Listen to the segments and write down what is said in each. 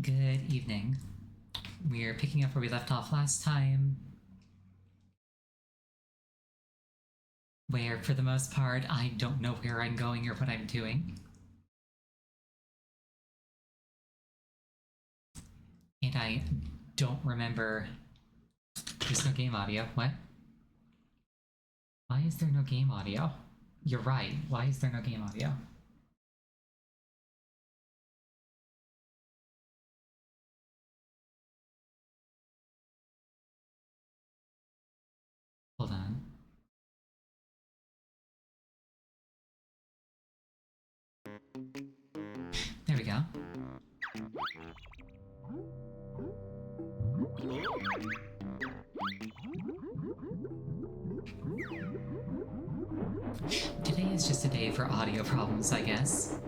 Good evening. We're picking up where we left off last time, where, for the most part, I don't know where I'm going or what I'm doing. And I don't remember... There's no game audio. What? Why is there no game audio? You're right. Why is there no game audio? Hold on. There we go. Today is just a day for audio problems, I guess.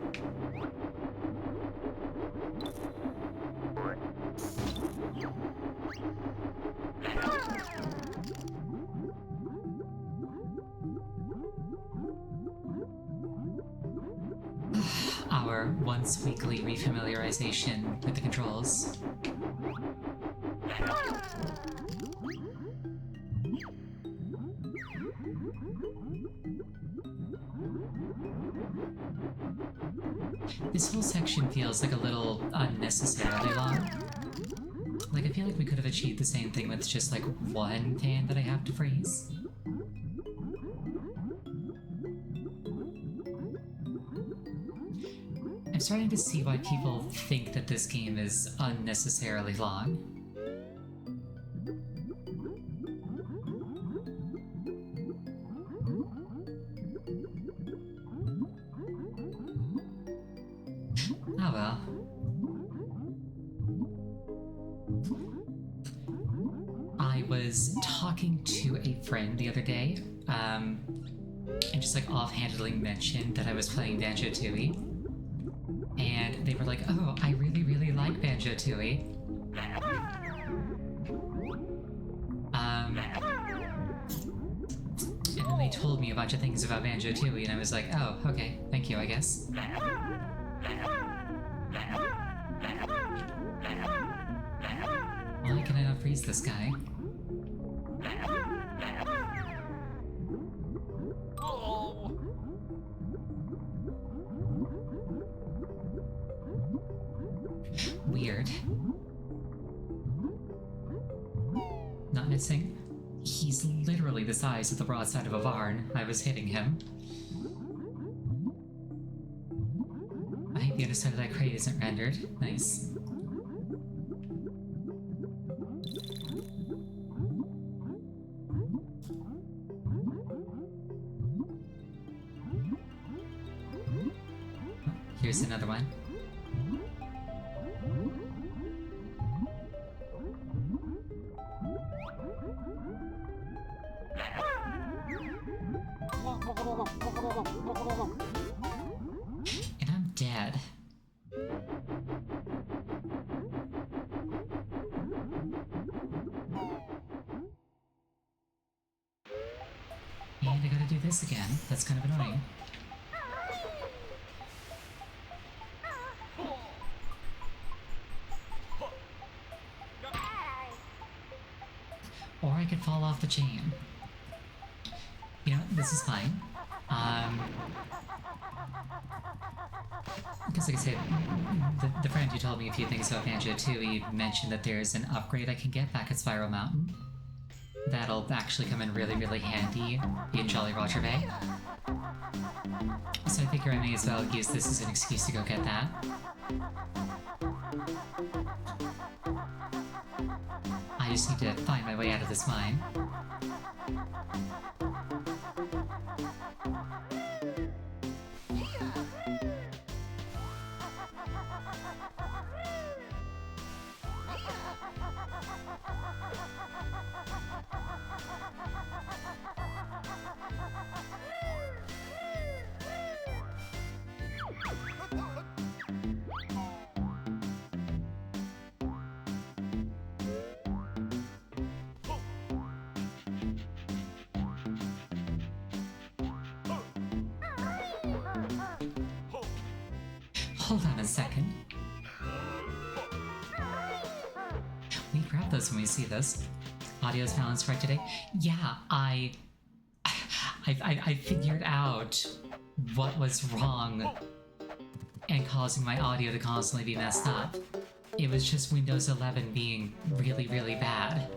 Our once weekly refamiliarization with the controls. This whole section feels like a little unnecessarily long. Like, I feel like we could have achieved the same thing with just, like, one fan that I have to freeze. I'm starting to see why people think that this game is unnecessarily long. Oh well. I was talking to a friend the other day, and just like offhandedly mentioned that I was playing Banjo Tooie. And they were like, oh, I really, really like Banjo Tooie. And then they told me a bunch of things about Banjo Tooie, and I was like, oh, okay, thank you, I guess. Why can I not freeze this guy? Weird. Not missing. He's literally the size of the broadside of a barn. I was hitting him. I think the other side of that crate isn't rendered. Nice. Here's another one. And I'm dead. And I gotta do this again. That's kind of annoying. Or I could fall off the chain. You know, this is fine. Because like I said, the friend who told me a few things about Banjo Tooie mentioned that there's an upgrade I can get back at Spiral Mountain. That'll actually come in really, really handy in Jolly Roger Bay. So I figure I may as well use this as an excuse to go get that. I just need to find my way out of this mine. Hold on a second. love this when we see this. Audio's balanced right today. Yeah, I figured out what was wrong and causing my audio to constantly be messed up. It was just Windows 11 being really, really bad.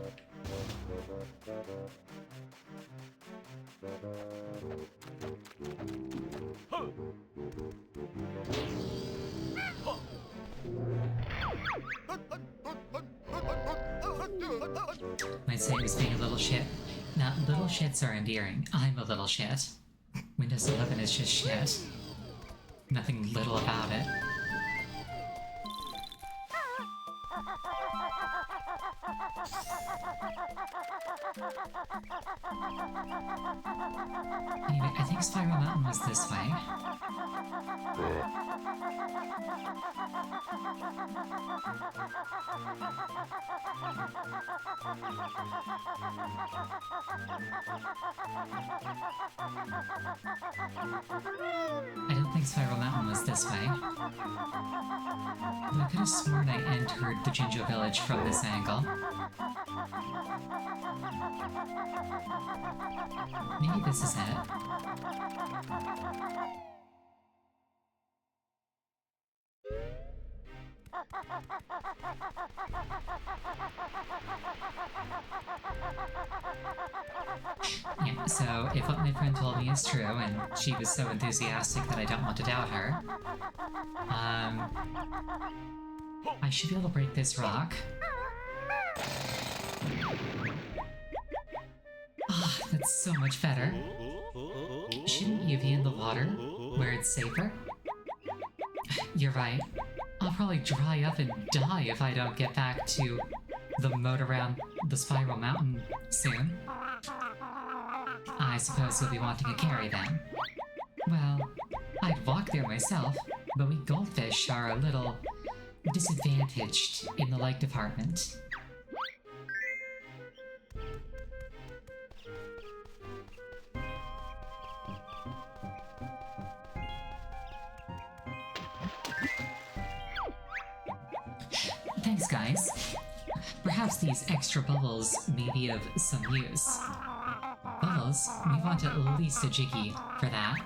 Might say it was being a little shit. Now, little shits are endearing. I'm a little shit. Windows 11 is just shit. Nothing little about it. Anyway, I think Spiral Mountain was this way. I don't think Spiral Mountain was this way. But I could have sworn I entered the Jinjo Village from this angle. Maybe this is it. Yeah, so if what my friend told me is true, and she was so enthusiastic that I don't want to doubt her, I should be able to break this rock. Ah, that's so much better. Shouldn't you be in the water, where it's safer? You're right. I'll probably dry up and die if I don't get back to the moat around the Spiral Mountain soon. I suppose you'll be wanting a carry then. Well, I'd walk there myself, but we goldfish are a little disadvantaged in the like department. Thanks, guys. Perhaps these extra bubbles may be of some use. Bubbles? We want at least a Jiggy for that.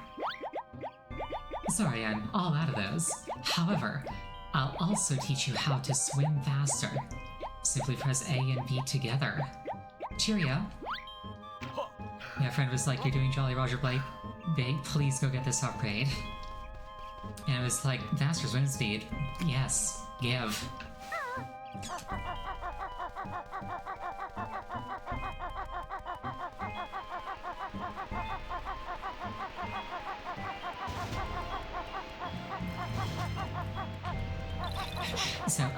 Sorry, I'm all out of those. However, I'll also teach you how to swim faster. Simply press A and B together. Cheerio. My friend was like, "You're doing Jolly Roger Blake? Babe, please go get this upgrade." And it was like, faster swim speed. Yes, give. So,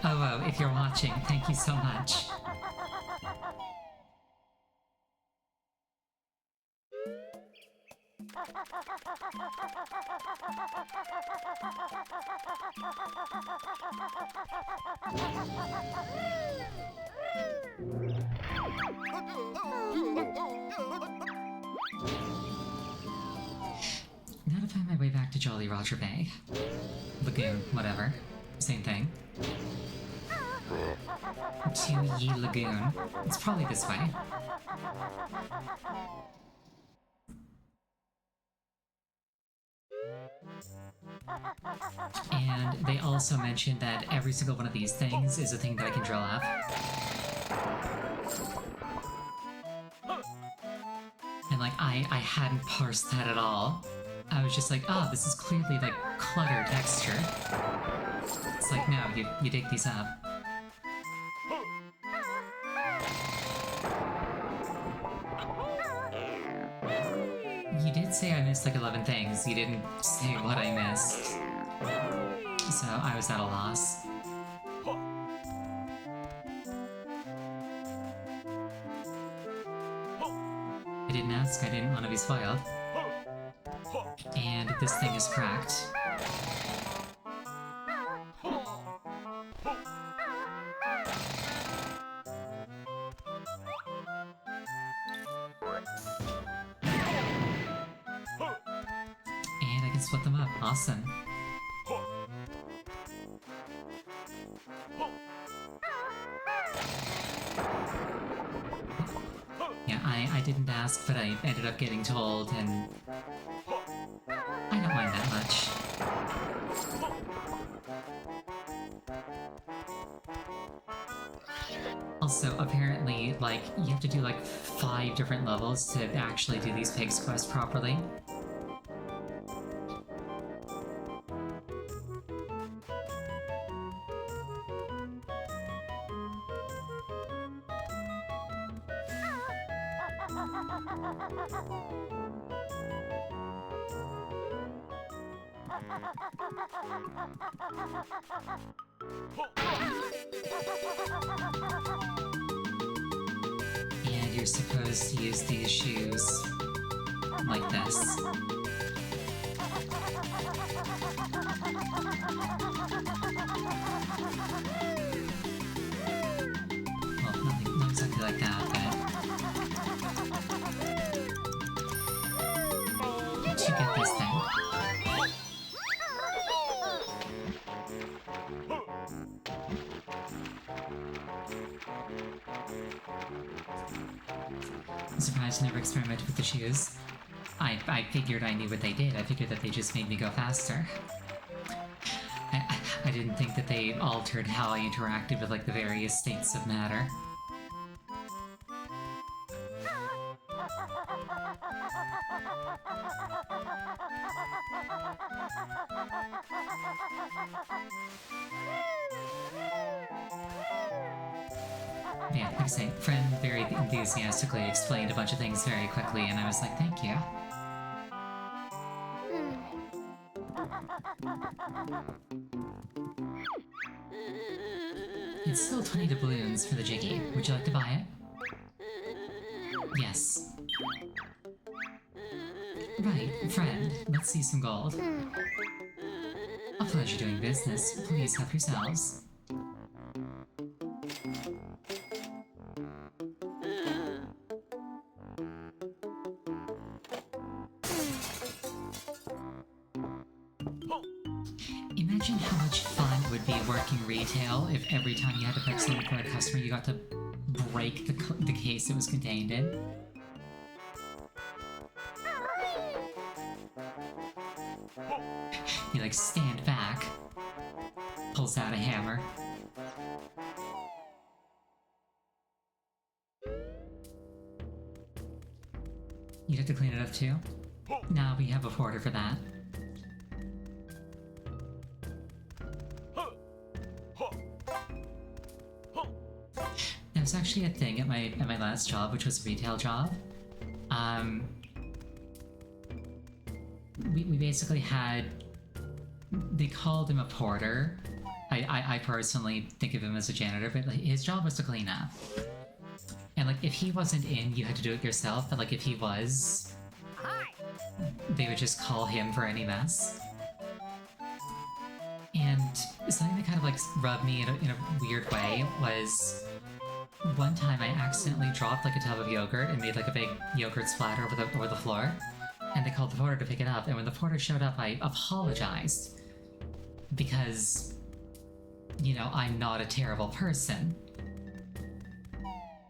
oh, if you're watching, thank you so much. Now to find my way back to Jolly Roger Bay. Lagoon, whatever. Same thing. Tooie Lagoon. It's probably this way. And they also mentioned that every single one of these things is a thing that I can drill up. And like, I hadn't parsed that at all. I was just like, oh, this is clearly like clutter texture. It's like, no, you dig these up. You did say I missed like 11 things. You didn't say what I missed. So I was at a loss. I didn't ask, I didn't want to be spoiled. And this thing is cracked. And I can split them up. Awesome. I didn't ask, but I ended up getting told, and I don't mind that much. Also, apparently, like, you have to do like 5 different levels to actually do these pigs quests properly. And you're supposed to use these shoes like this. Well, not exactly like that, but to get this thing. I'm surprised I never experimented with the shoes. I figured I knew what they did. I figured that they just made me go faster. I didn't think that they altered how I interacted with like the various states of matter. Yeah, like I say, friend very enthusiastically explained a bunch of things very quickly, and I was like, thank you. It's still 20 doubloons for the Jiggy. Would you like to buy it? Yes. Right, friend, let's see some gold. A pleasure doing business. Please help yourselves. Imagine how much fun it would be working retail if every time you had to fix something for a customer you got to break the case it was contained in. You like stand back, pulls out a hammer. You'd have to clean it up too? Nah, we have a porter for that. That was actually a thing at my last job, which was a retail job. We basically had, they called him a porter. I personally think of him as a janitor, but like, his job was to clean up. And like if he wasn't in, you had to do it yourself, but like if he was, they would just call him for any mess. And something that kind of like rubbed me in a weird way was one time I accidentally dropped like a tub of yogurt and made like a big yogurt splatter over the floor. And they called the porter to pick it up, and when the porter showed up, I apologized. Because, you know, I'm not a terrible person.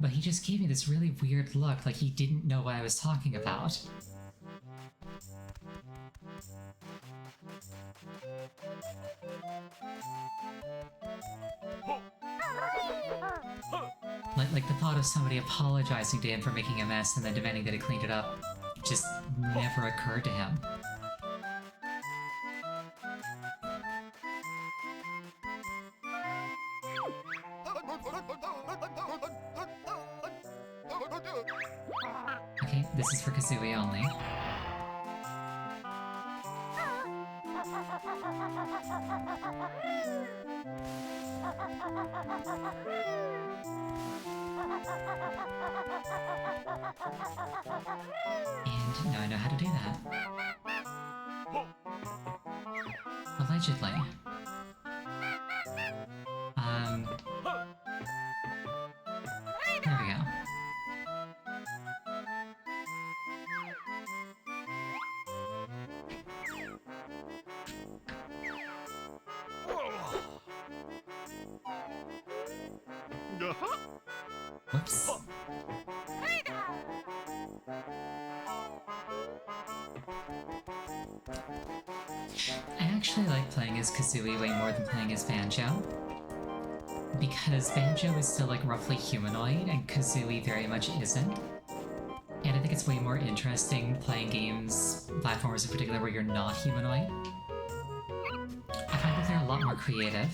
But he just gave me this really weird look, like he didn't know what I was talking about. Like the thought of somebody apologizing to him for making a mess and then demanding that he cleaned it up just never occurred to him. Okay, this is for Kazooie only. And now I know how to do that. Allegedly. There we go. Whoops. I actually like playing as Kazooie way more than playing as Banjo. Because Banjo is still like roughly humanoid and Kazooie very much isn't. And I think it's way more interesting playing games, platformers in particular, where you're not humanoid. I find that they're a lot more creative.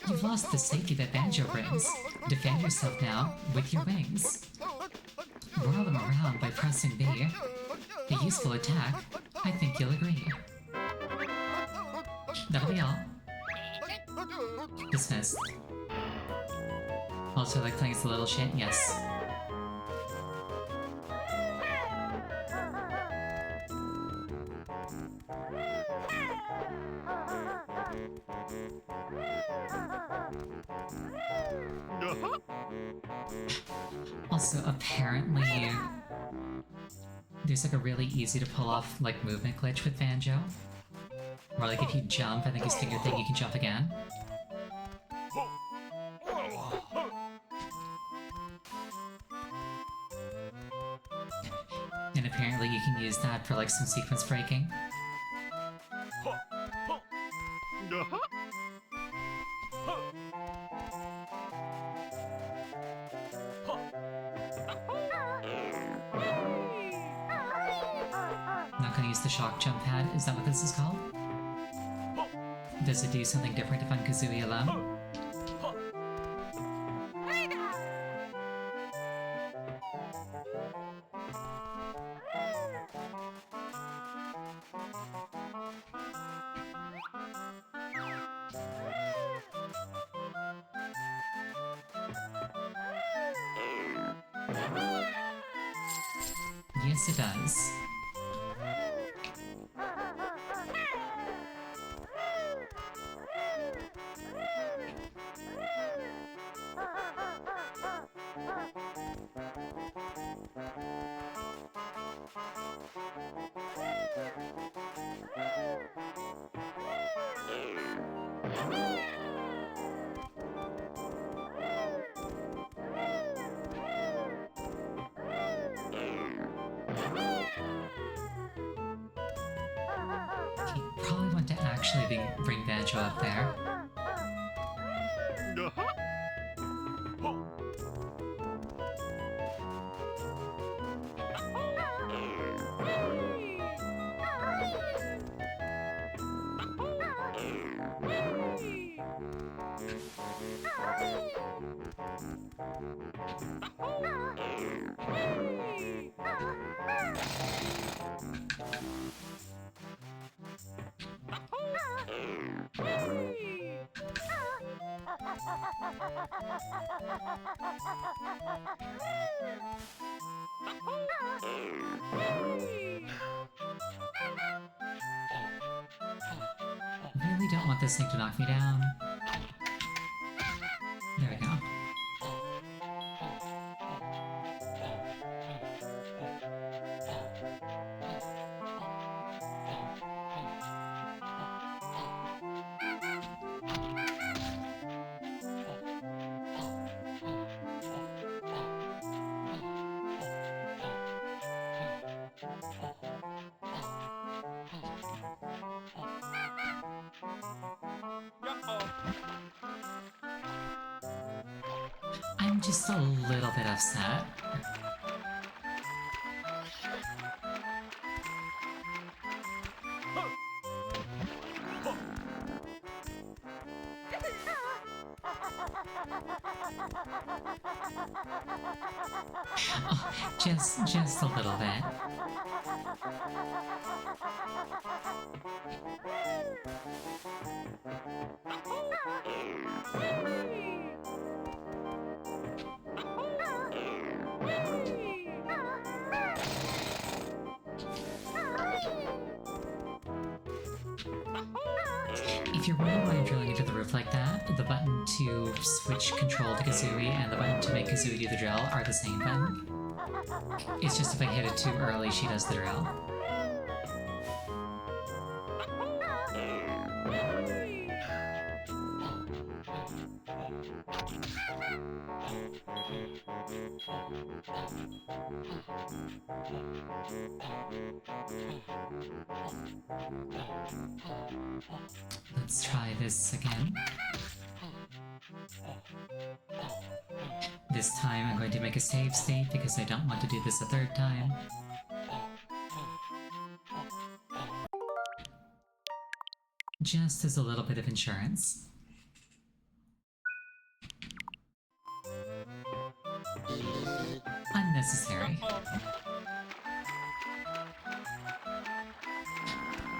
You've lost the safety that Banjo brings. Defend yourself now with your wings. Whirl them around by pressing B. A useful attack. I think you'll agree. That'll be all. Dismissed. Also, like playing as the little shit? Yes. Also, apparently, there's like a really easy to pull off like movement glitch with Banjo. Where like if you jump and then you spin your thing, you can jump again. And apparently you can use that for like some sequence breaking. Not gonna use the shock jump pad, is that what this is called? Does it do something different if I'm Kazooie alone? Yes, it does. Probably want to actually bring Banjo up there. Really don't want this thing to knock me down. There we go. I'm just a little bit upset. Oh, just a little bit. If you're wondering why I'm drilling into the roof like that, the button to switch control to Kazooie and the button to make Kazooie do the drill are the same button. It's just if I hit it too early, she does the drill. Let's try this again. This time I'm going to make a save state because I don't want to do this a third time. Just as a little bit of insurance. Unnecessary.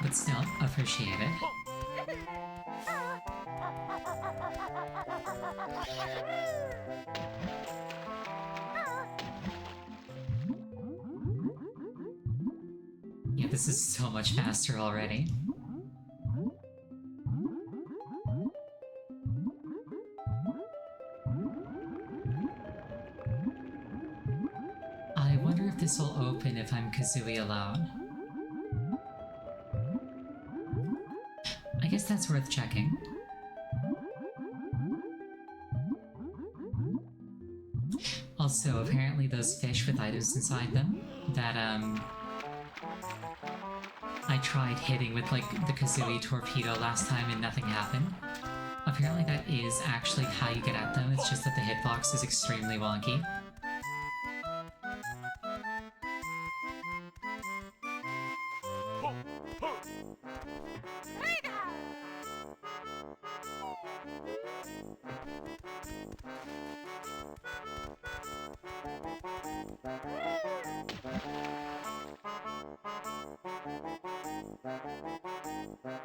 But still, appreciated. Yeah, this is so much faster already. I wonder if this will open if I'm Kazooie alone. I guess that's worth checking. Also, apparently those fish with items inside them that, I tried hitting with, like, the Kazooie torpedo last time and nothing happened. Apparently that is actually how you get at them, it's just that the hitbox is extremely wonky.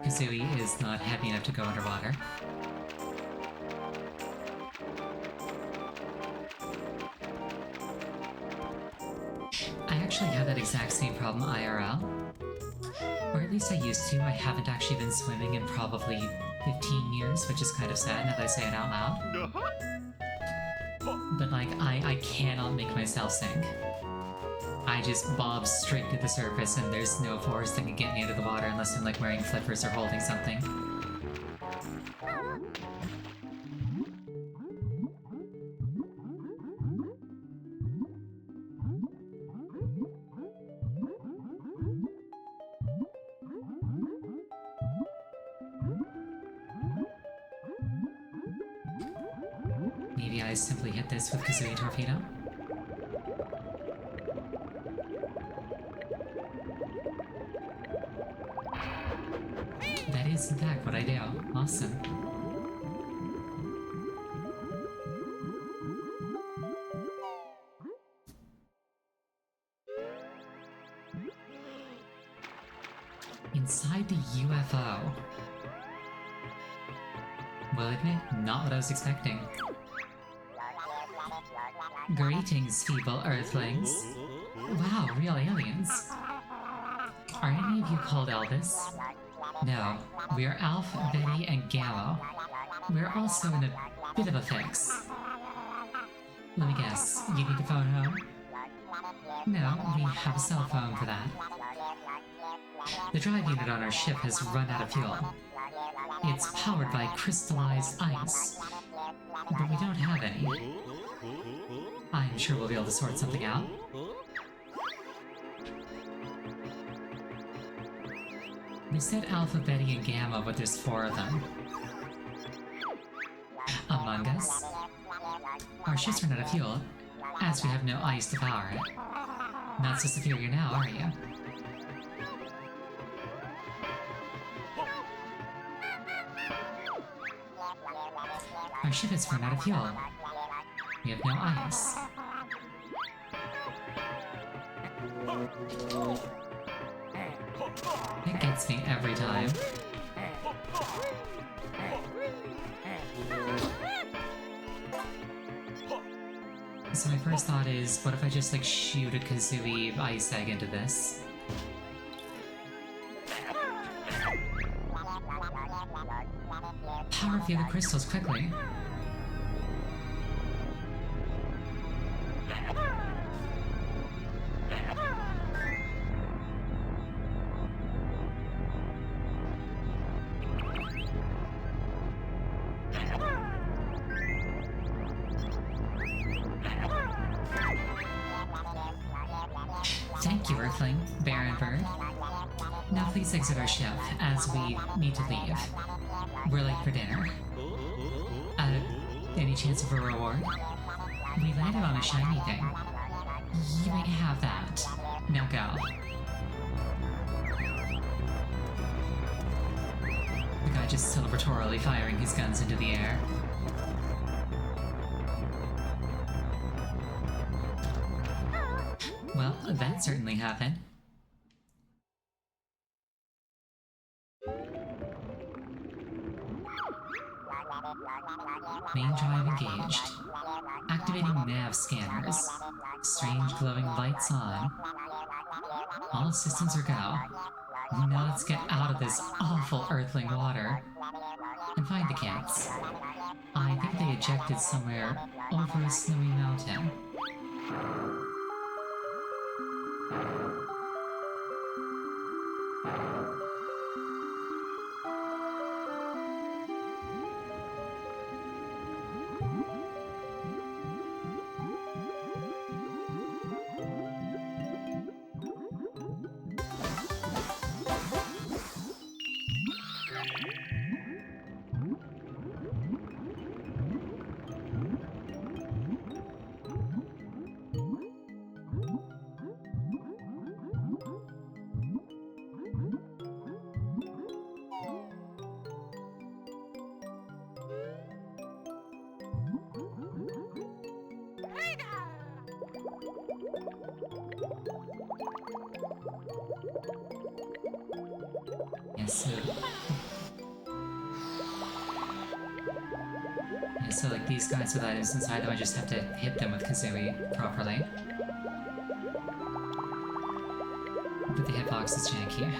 Kazooie is not heavy enough to go underwater. I actually had that exact same problem IRL. Or at least I used to. I haven't actually been swimming in probably 15 years, which is kind of sad now that I say it out loud. But like, I cannot make myself sink. I just bob straight to the surface and there's no force that can get me out of the water unless I'm like wearing flippers or holding something. Maybe I simply hit this with Kazooie Torpedo? That is in fact what I do. Awesome. Inside the UFO. Will admit, not what I was expecting. Greetings, feeble earthlings. Wow, real aliens. Are any of you called Elvis? No, we are Alf, Betty, and Gamma. We're also in a bit of a fix. Let me guess, you need to phone home? No, we have a cell phone for that. The drive unit on our ship has run out of fuel. It's powered by crystallized ice, but we don't have any. I'm sure we'll be able to sort something out. They said Alpha, Betty, and Gamma, but there's 4 of them. Among Us? Our ship's run out of fuel, as we have no ice to power it. Not so superior now, are you? Our ship has run out of fuel. We have no ice. It gets me every time. So my first thought is, what if I just like shoot a Kazooie ice egg into this? Power a few of the crystals quickly. Thank you, Earthling, Baron Bird. Now please exit our ship, as we need to leave. We're late for dinner. Any chance of a reward? We landed on a shiny thing. You may have that. Now go. The guy just celebratorily firing his guns into the air. Well, that certainly happened. Main drive engaged. Activating nav scanners. Strange glowing lights on. All systems are go. Now let's get out of this awful earthling water and find the kids. I think they ejected somewhere over a snowy mountain. So like these guys with items inside them, I just have to hit them with Kazooie properly. But the hitbox is janky.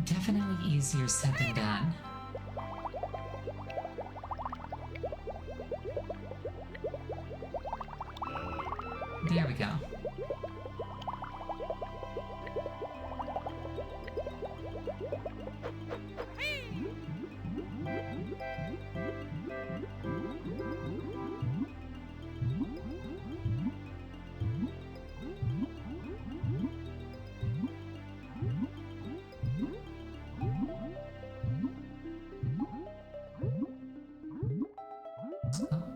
Definitely easier said than done. There we go.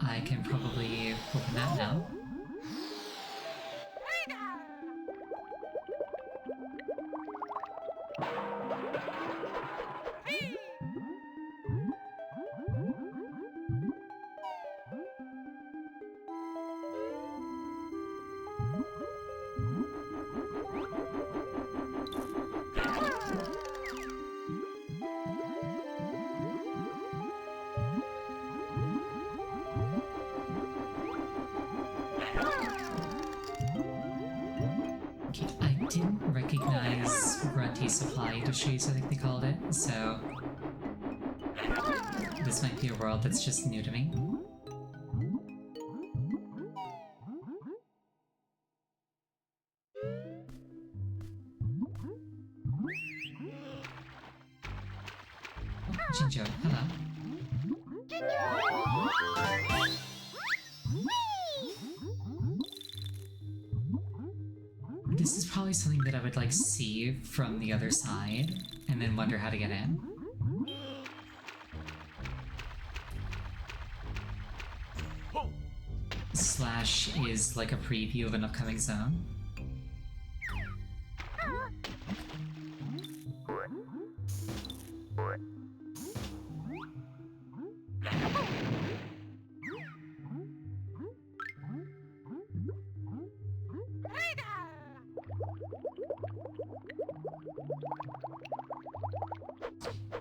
I can probably open that now. Didn't recognize Grunty Supply Industries, I think they called it, so this might be a world that's just new to me. Oh, Jinjo, hello. This is probably something that I would like see from the other side and then wonder how to get in. Slash is like a preview of an upcoming zone.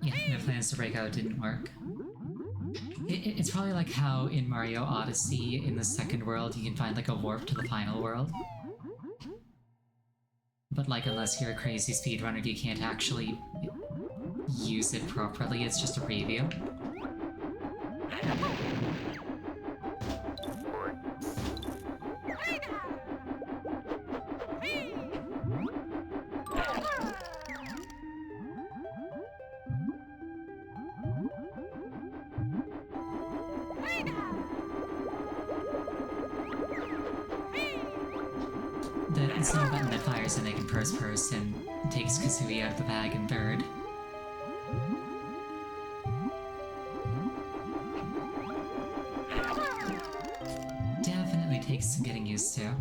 Yeah, no plans to break out didn't work. It's probably like how in Mario Odyssey, in the second world, you can find like a warp to the final world. But like, unless you're a crazy speedrunner, you can't actually use it properly, it's just a preview. The same button that fires a naked first person takes Kazooie out of the bag in third. Definitely takes some getting used to.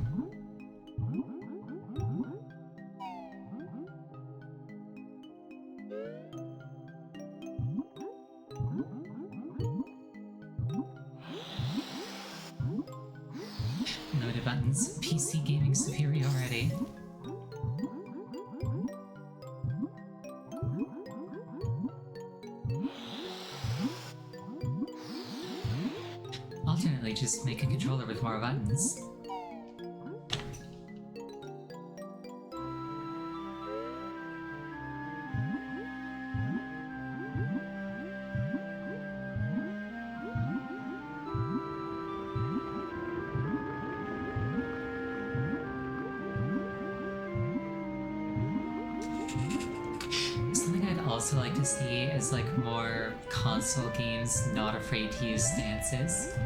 Noted buttons. PC gaming superiority. Alternately, just make a controller with more buttons. Something I'd also like to see is like more console games not afraid to use stances.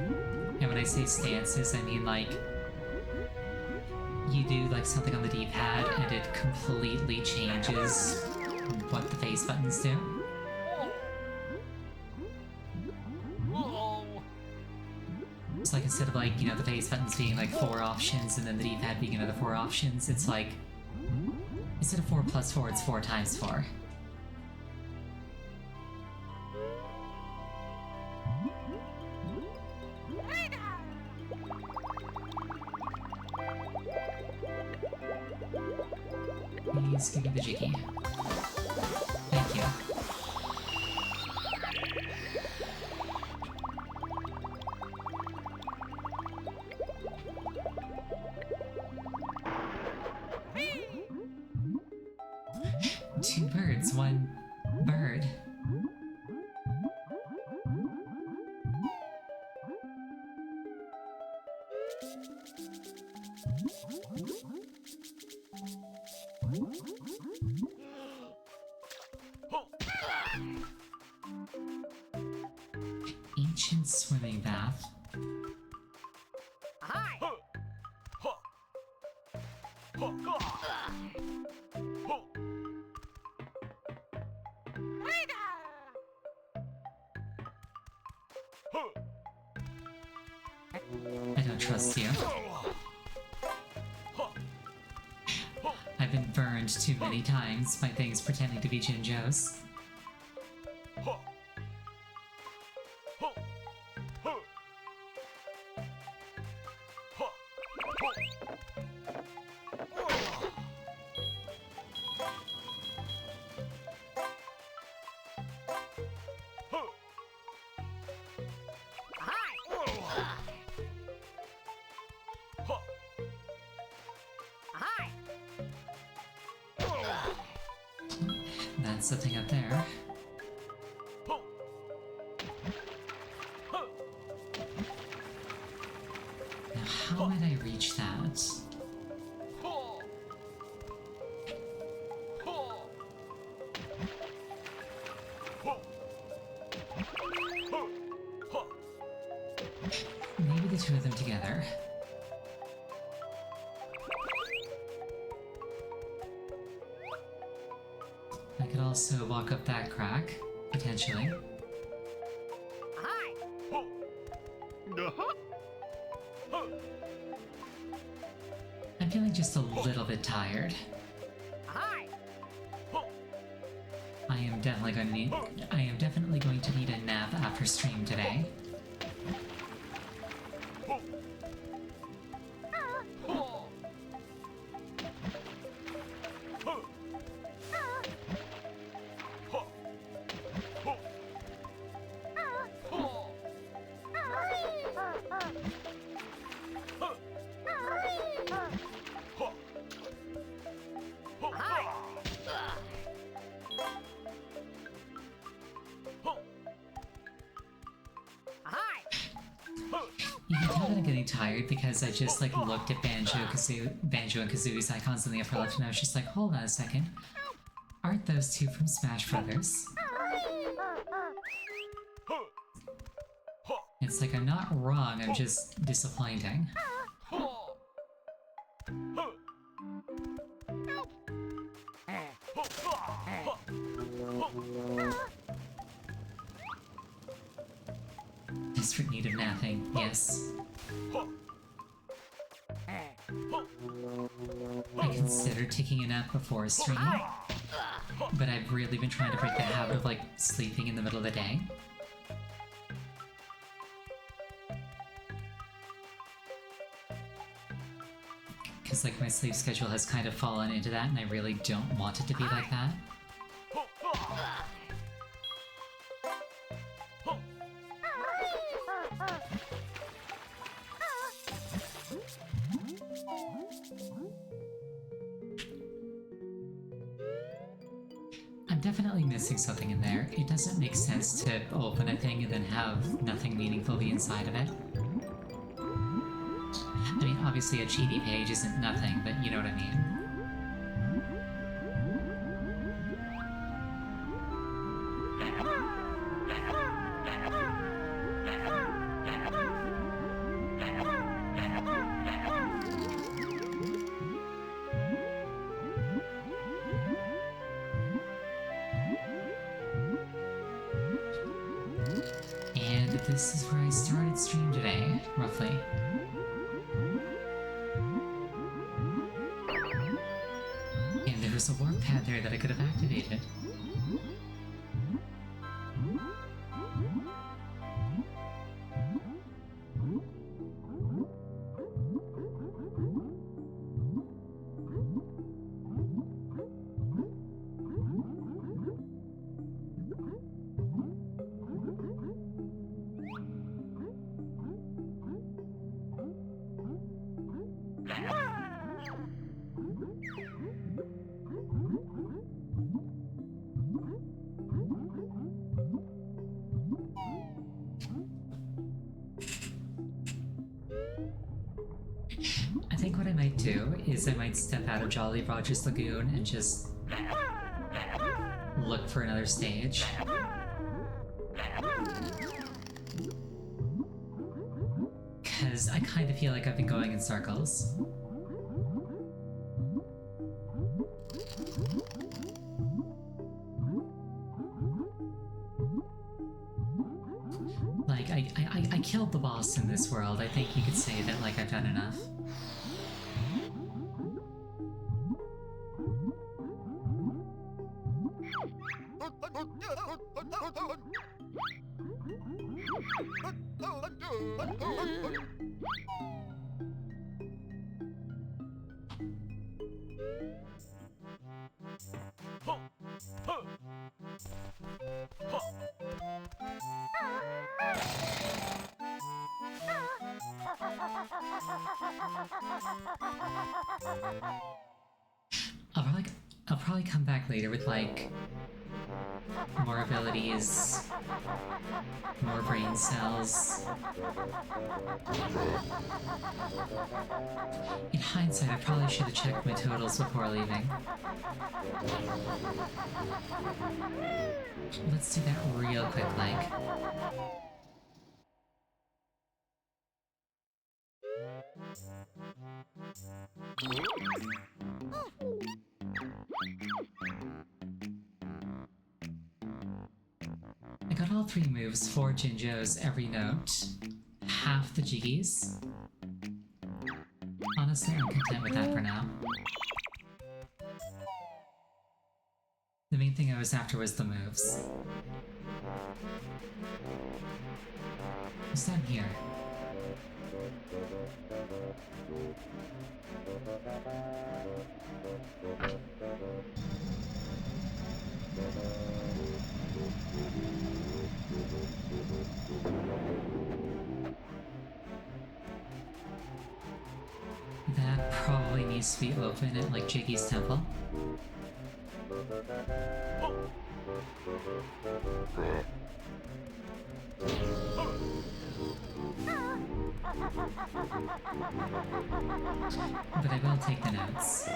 And when I say stances, I mean like you do like something on the D-pad and it completely changes what the face buttons do. It's like instead of like, you know, the face buttons being like 4 options and then the D-pad being another 4 options, it's like instead of 4 plus 4, it's 4 times 4. Please give me the jiggy. Thank you. Two birds, one bird. Ancient swimming bath. I don't trust you. I've been burned too many times by things pretending to be Jinjos. That's the thing up there. Now, how might I reach that? Maybe the two of them together. I could also walk up that crack, potentially. I'm feeling just a little bit tired. I am definitely going to need a nap after stream today. think that I'm getting tired because I just like looked at Banjo and Kazooie's icons in the upper left, and I was just like, hold on a second. Aren't those two from Smash Brothers? It's like I'm not wrong, I'm just disappointing. Desperate need of napping, yes. I considered taking a nap before a stream, but I've really been trying to break the habit of like sleeping in the middle of the day. Because like my sleep schedule has kind of fallen into that and I really don't want it to be like that. I'm definitely missing something in there. It doesn't make sense to open a thing and then have nothing meaningful be inside of it. I mean, obviously a cheaty page isn't nothing, but you know what I mean. And this is where I started stream today, roughly. And there was a warp pad there that I could have activated. I think what I might do is I might step out of Jolly Roger's Lagoon and just look for another stage. Because I kind of feel like I've been going in circles. Like, I killed the boss in this world. I think you could say that, like, I've done enough. I'll probably come back later with, like, more abilities, more brain cells. In hindsight, I probably should have checked my totals before leaving. Let's do that real quick, like. I got all 3 moves, 4 Jinjos, every note, half the Jiggies. Honestly, I'm content with that for now. The main thing I was after was the moves. What's down here? That probably needs to be open at, like, Jiggy's temple. But I will take the notes.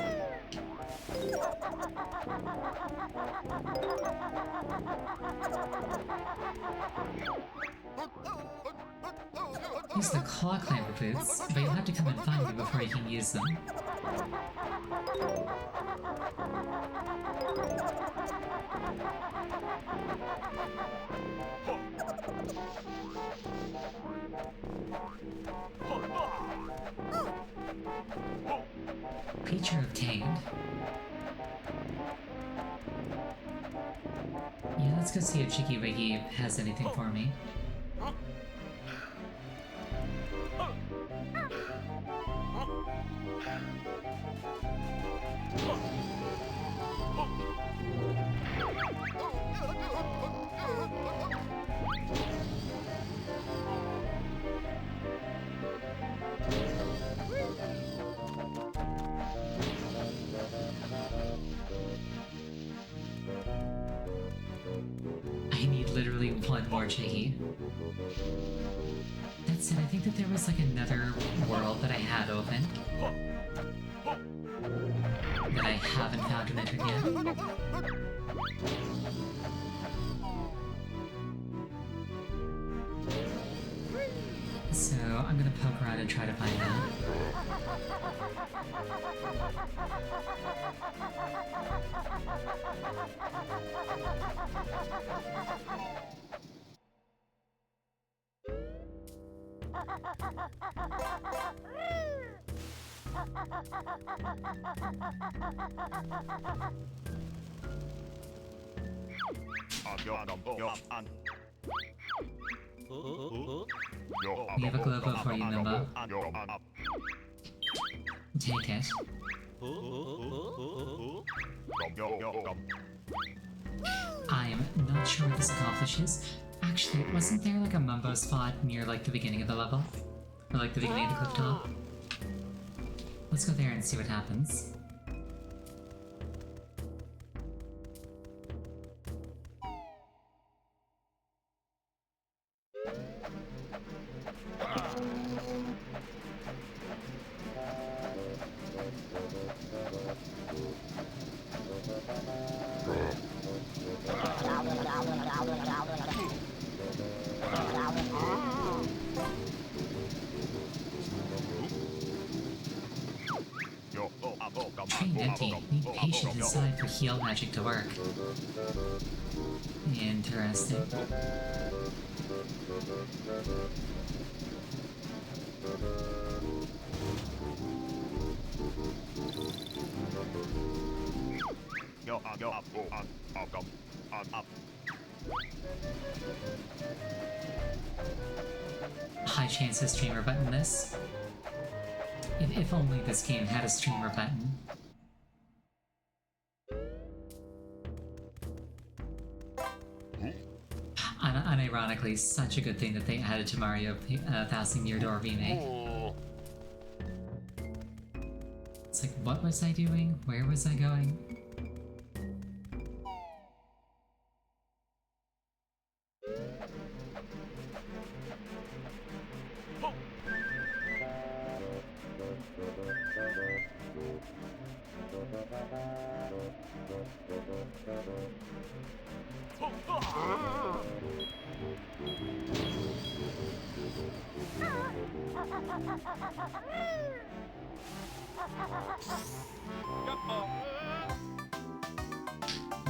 Use the claw climber boots, but you'll have to come and find me before you can use them. Feature obtained. Yeah, let's go see if Chicky Wiggy has anything for me. I need literally one more Chicky. That said, I think that there was like another world that I had open that I haven't found and entered yet. So I'm gonna poke around and try to find that. We have a Globo for you, Mimbo. Take it. I am not sure what this accomplishes. Actually, wasn't there like a Mumbo spot near like the beginning of the level? Or like the beginning of the cliff top? Let's go there and see what happens. Trained empty. Need patience inside for heal magic to work. Interesting. High chance of streamer button this. If only this game had a streamer button. Unironically, such a good thing that they added to Mario Passing Your Door Remake. It's like, what was I doing? Where was I going?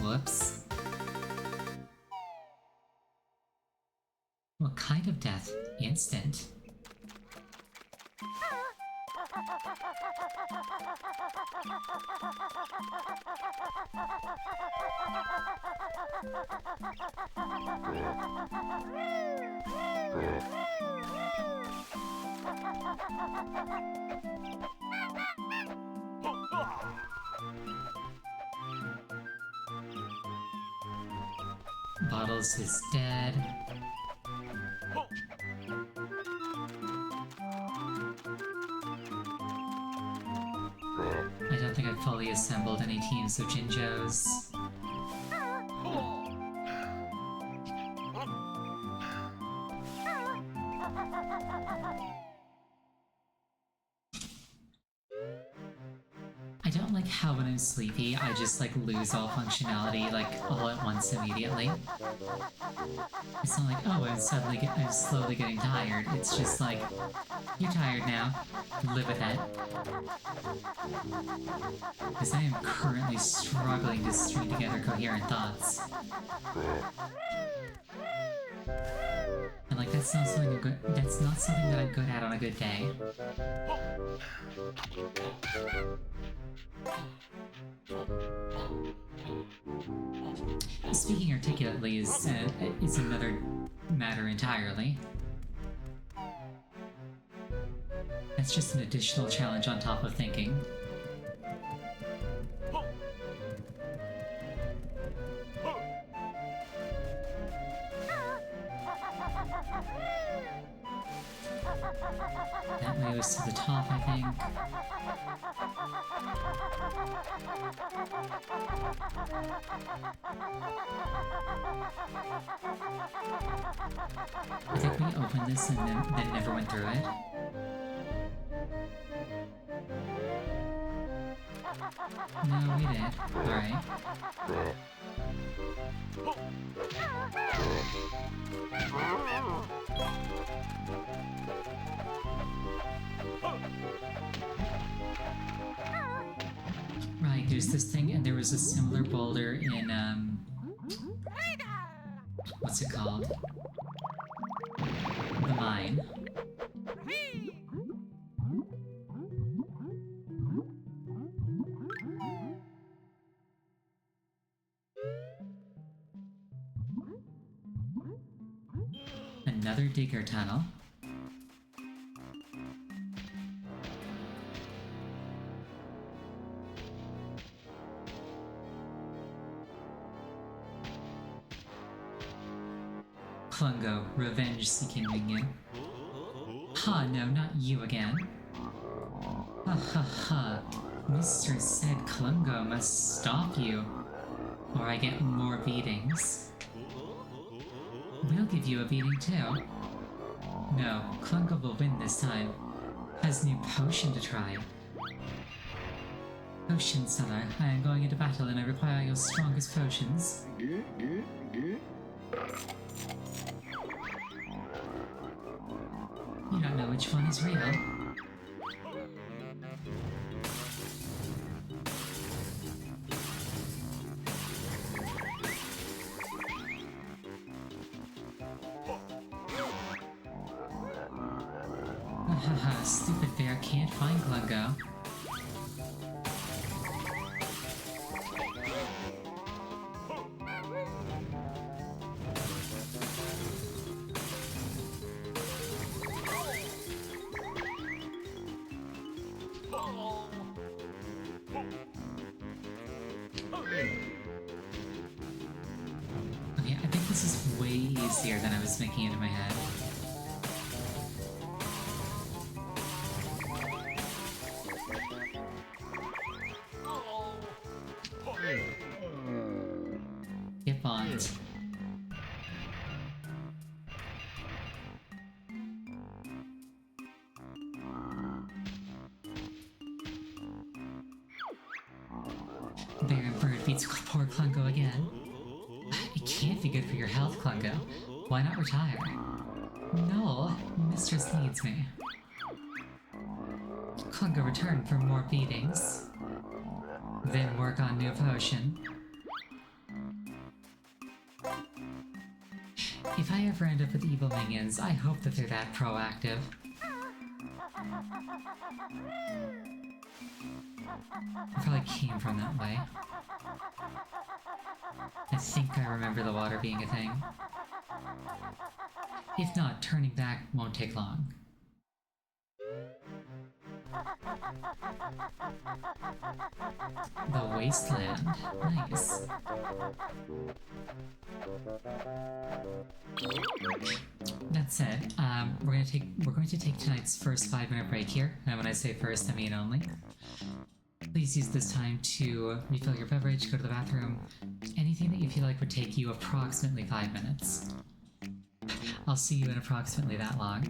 Whoops. What kind of death? Instant. Bottles is dead. I don't think I've fully assembled any teams of Jinjos. like how when I'm sleepy, I just like lose all functionality like all at once immediately. It's not like, oh, I'm slowly getting tired. It's just like, you're tired now. Live with that. Because I am currently struggling to string together coherent thoughts. And like that's not something that I'm good at on a good day. Speaking articulately is another matter entirely. That's just an additional challenge on top of thinking. That way was to the top, I think. I think we opened this and then never went through it. No, we did. Alright. Right, there's this thing, and there was a similar boulder in, what's it called? The mine. Another digger tunnel. Klungo, revenge-seeking minion. Ha, no, not you again. Ha ha ha. Mistress said Klungo must stop you, or I get more beatings. We'll give you a beating too. No, Klungo will win this time. Has new potion to try. Potion seller, I am going into battle and I require your strongest potions. You don't know which one is real. Haha, stupid bear can't find Klungo. Okay, I think this is way easier than I was making it in my head. Get bonked. Bear and Bird beats poor Klungo again. It can't be good for your health, Klungo. Why not retire? No, Mistress needs me. Klungo return for more beatings. Then work on new potion. If I ever end up with evil minions, I hope that they're that proactive. I probably came from that way. I think I remember the water being a thing. If not, turning back won't take long. The wasteland. Nice. That said, we're going to take tonight's first 5-minute break here, and when I say first, I mean only. Please use this time to refill your beverage, go to the bathroom, anything that you feel like would take you approximately 5 minutes. I'll see you in approximately that long.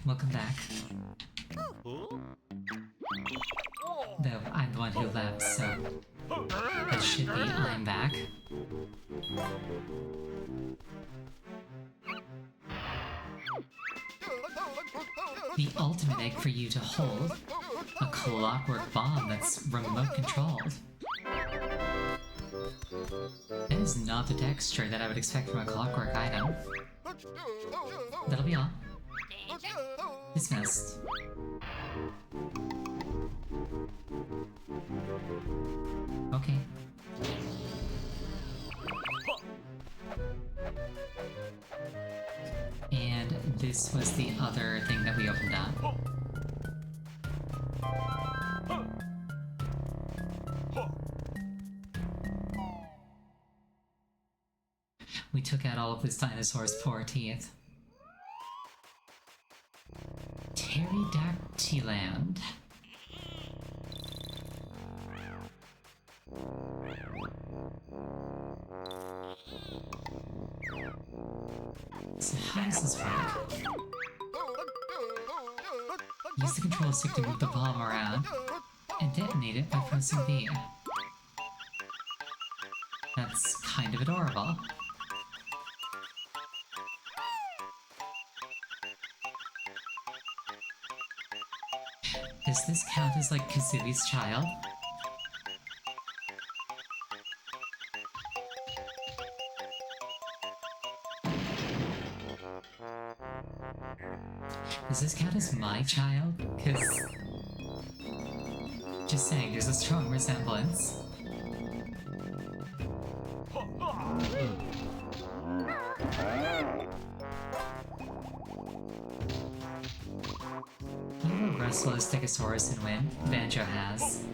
Welcome back. Though I'm the one who left, so it should be I'm back. The ultimate egg for you to hold. A clockwork bomb that's remote controlled. That is not the texture that I would expect from a clockwork item. That'll be all. Dismissed. Okay. And this was the other thing that we opened up. We took out all of this dinosaur's poor teeth. Pterodactyland. So how does this work? Use the control stick to move the bomb around and detonate it by pressing B. That's kind of adorable. Does this count as like Kazooie's child? Does this count as my child? Cause... just saying, there's a strong resemblance. You will wrestle a Stegosaurus and win. Banjo has.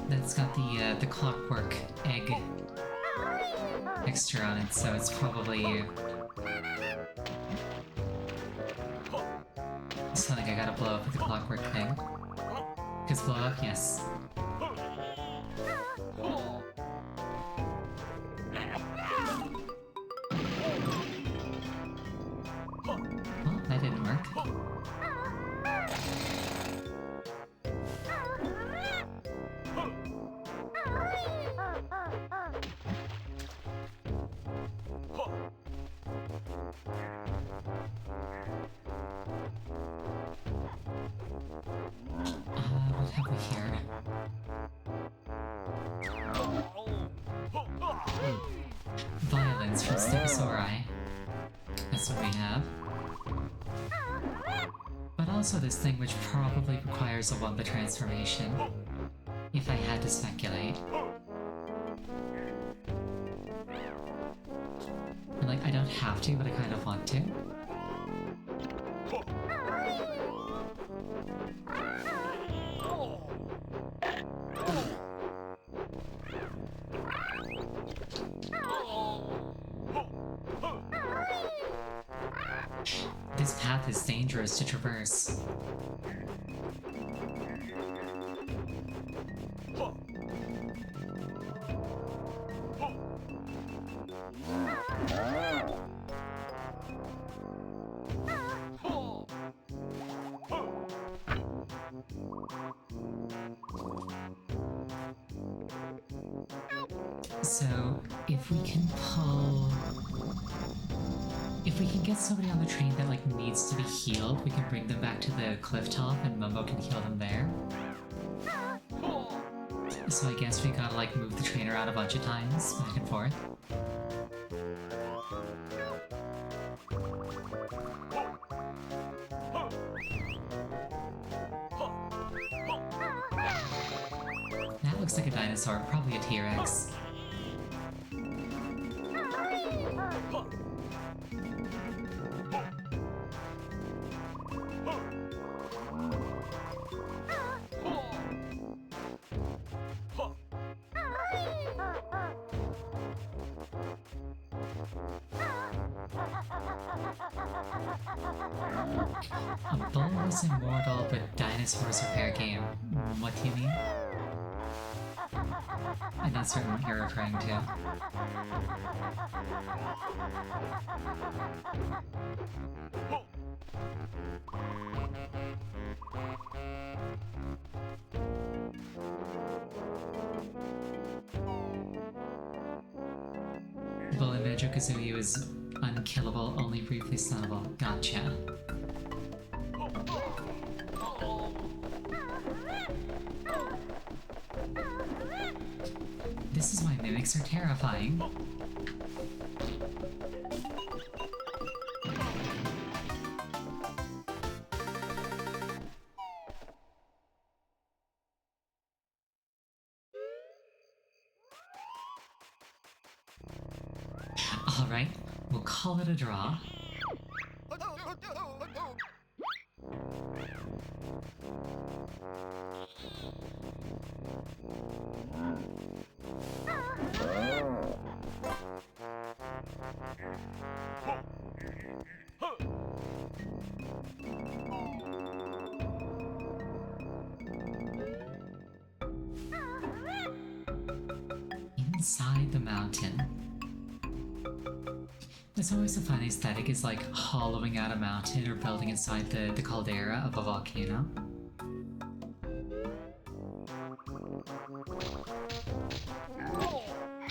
That's got the clockwork egg texture on it, so it's probably... It's not like I gotta blow up with the clockwork thing. Cause blow up, yes. Well, that didn't work. What have we here? Violence from Stegosauri. That's what we have. But also this thing which probably requires a Wumpa transformation. If I had to speculate. And like, I don't have to, but I kind of want to. This path is dangerous to traverse. So, if we can pull... If we can get somebody on the train that, like, needs to be healed, we can bring them back to the cliff top and Mumbo can heal them there. So I guess we gotta, like, move the train around a bunch of times, back and forth. That looks like a dinosaur, probably a T-Rex. A bull is immortal, but dinosaurs are fair game. What do you mean? I'm not certain what you're referring to. Banjo-Kazooie was unkillable, only briefly stunnable. Gotcha. This is why mimics are terrifying. Alright, we'll call it a draw. Inside the mountain. It's always a fun aesthetic, is like hollowing out a mountain or building inside the caldera of a volcano.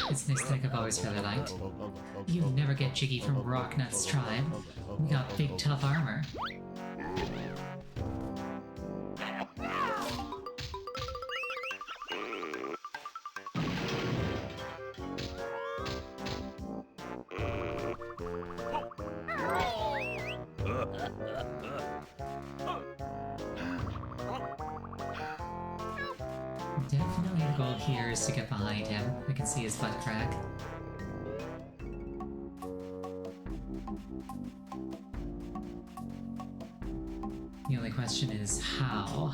It's an aesthetic I've always really liked. You never get jiggy from Rocknut's tribe. We got big tough armor. Definitely the goal here is to get behind him. I can see his butt crack. The only question is how.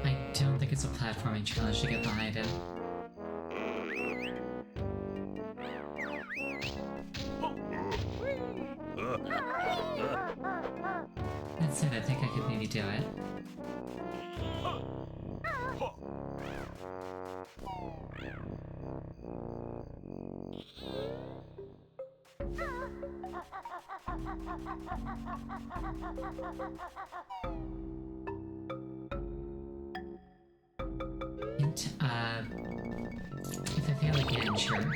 I don't think it's a platforming challenge to get behind him. That said, I think I could maybe do it. If I fail again, sure.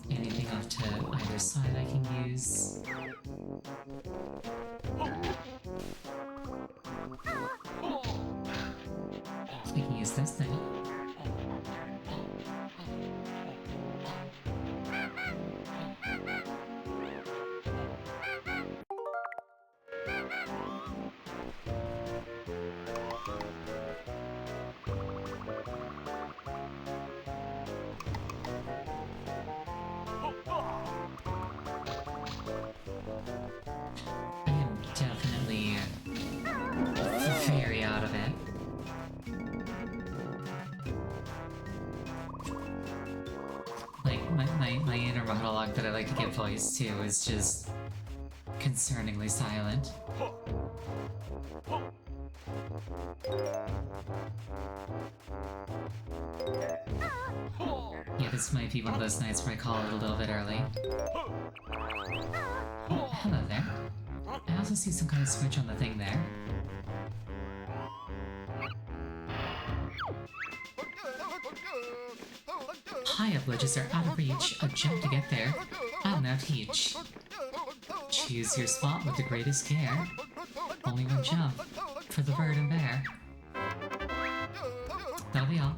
Anything off to either side I can use. I can use this thing. I am definitely very out of it. Like, my inner monologue that I like to give voice to is just concerningly silent. Yeah, this might be one of those nights where I call it a little bit early. Oh, hello there. I also see some kind of switch on the thing there. High-up ledges are out of reach. A jump to get there. I'll now teach. Choose your spot with the greatest care. Only one jump for the bird and bear. That'll be all.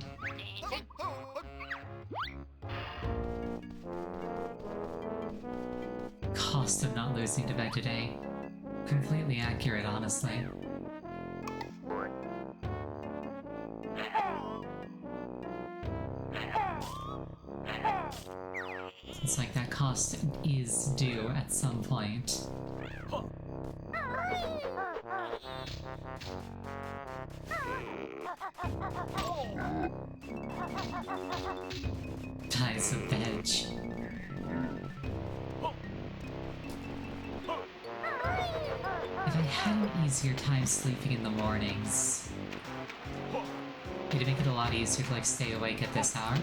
Cost of not losing to bed today. Completely accurate, honestly. It's like that cost is due at some point. Ties of bench. If I had an easier time sleeping in the mornings, it'd make it a lot easier to like stay awake at this hour.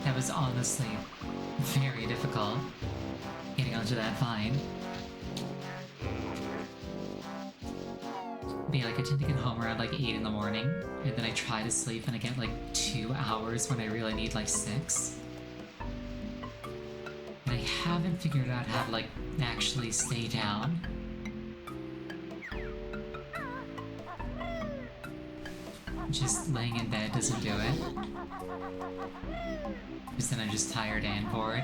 That was honestly very difficult, getting onto that vine. But yeah, like I tend to get home around like 8 in the morning, and then I try to sleep and I get like 2 hours when I really need like 6. And I haven't figured out how to like actually stay down. Just laying in bed doesn't do it. Because then I'm just tired and bored.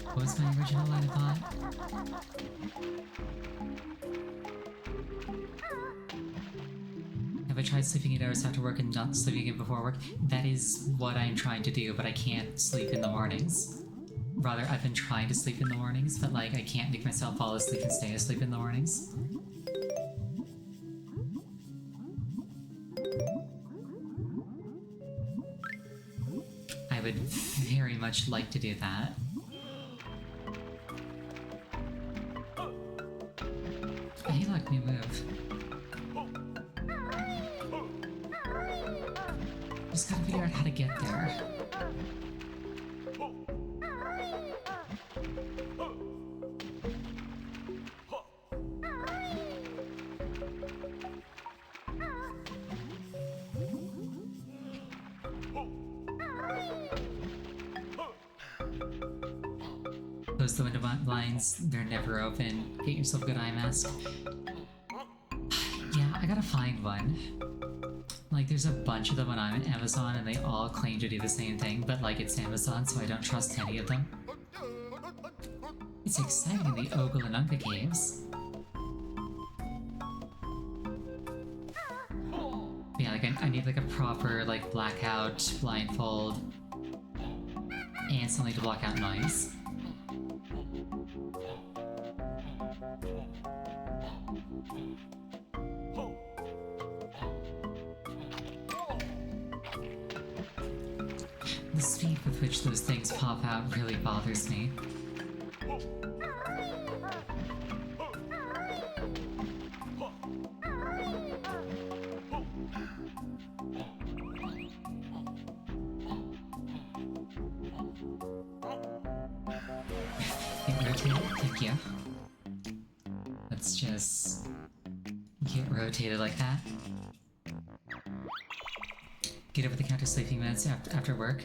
What was my original line of thought? Have I tried sleeping 8 hours after work and not sleeping again before work? That is what I'm trying to do, but I can't sleep in the mornings. Rather, I've been trying to sleep in the mornings, but like I can't make myself fall asleep and stay asleep in the mornings. I would very much like to do that. Hey look, new move. Just gotta figure out how to get there. Close the window blinds, they're never open. Get yourself a good eye mask. Yeah, I gotta find one. Like, there's a bunch of them on Amazon and they all claim to do the same thing, but like, it's Amazon, so I don't trust any of them. It's exciting, the Ogle and Unca caves. Yeah, like, I need like a proper, like, blackout, blindfold, and something to block out noise. The speed with which those things pop out really bothers me. Get rotated? Thank you. Let's just get rotated like that. Get over the counter sleeping meds after work.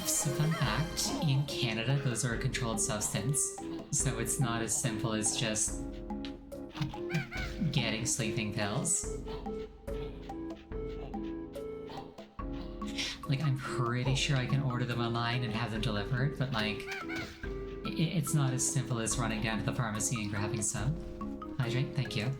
So fun fact, in Canada those are a controlled substance, so it's not as simple as just getting sleeping pills. Like, I'm pretty sure I can order them online and have them delivered, but like, it's not as simple as running down to the pharmacy and grabbing some. Hydrate, thank you.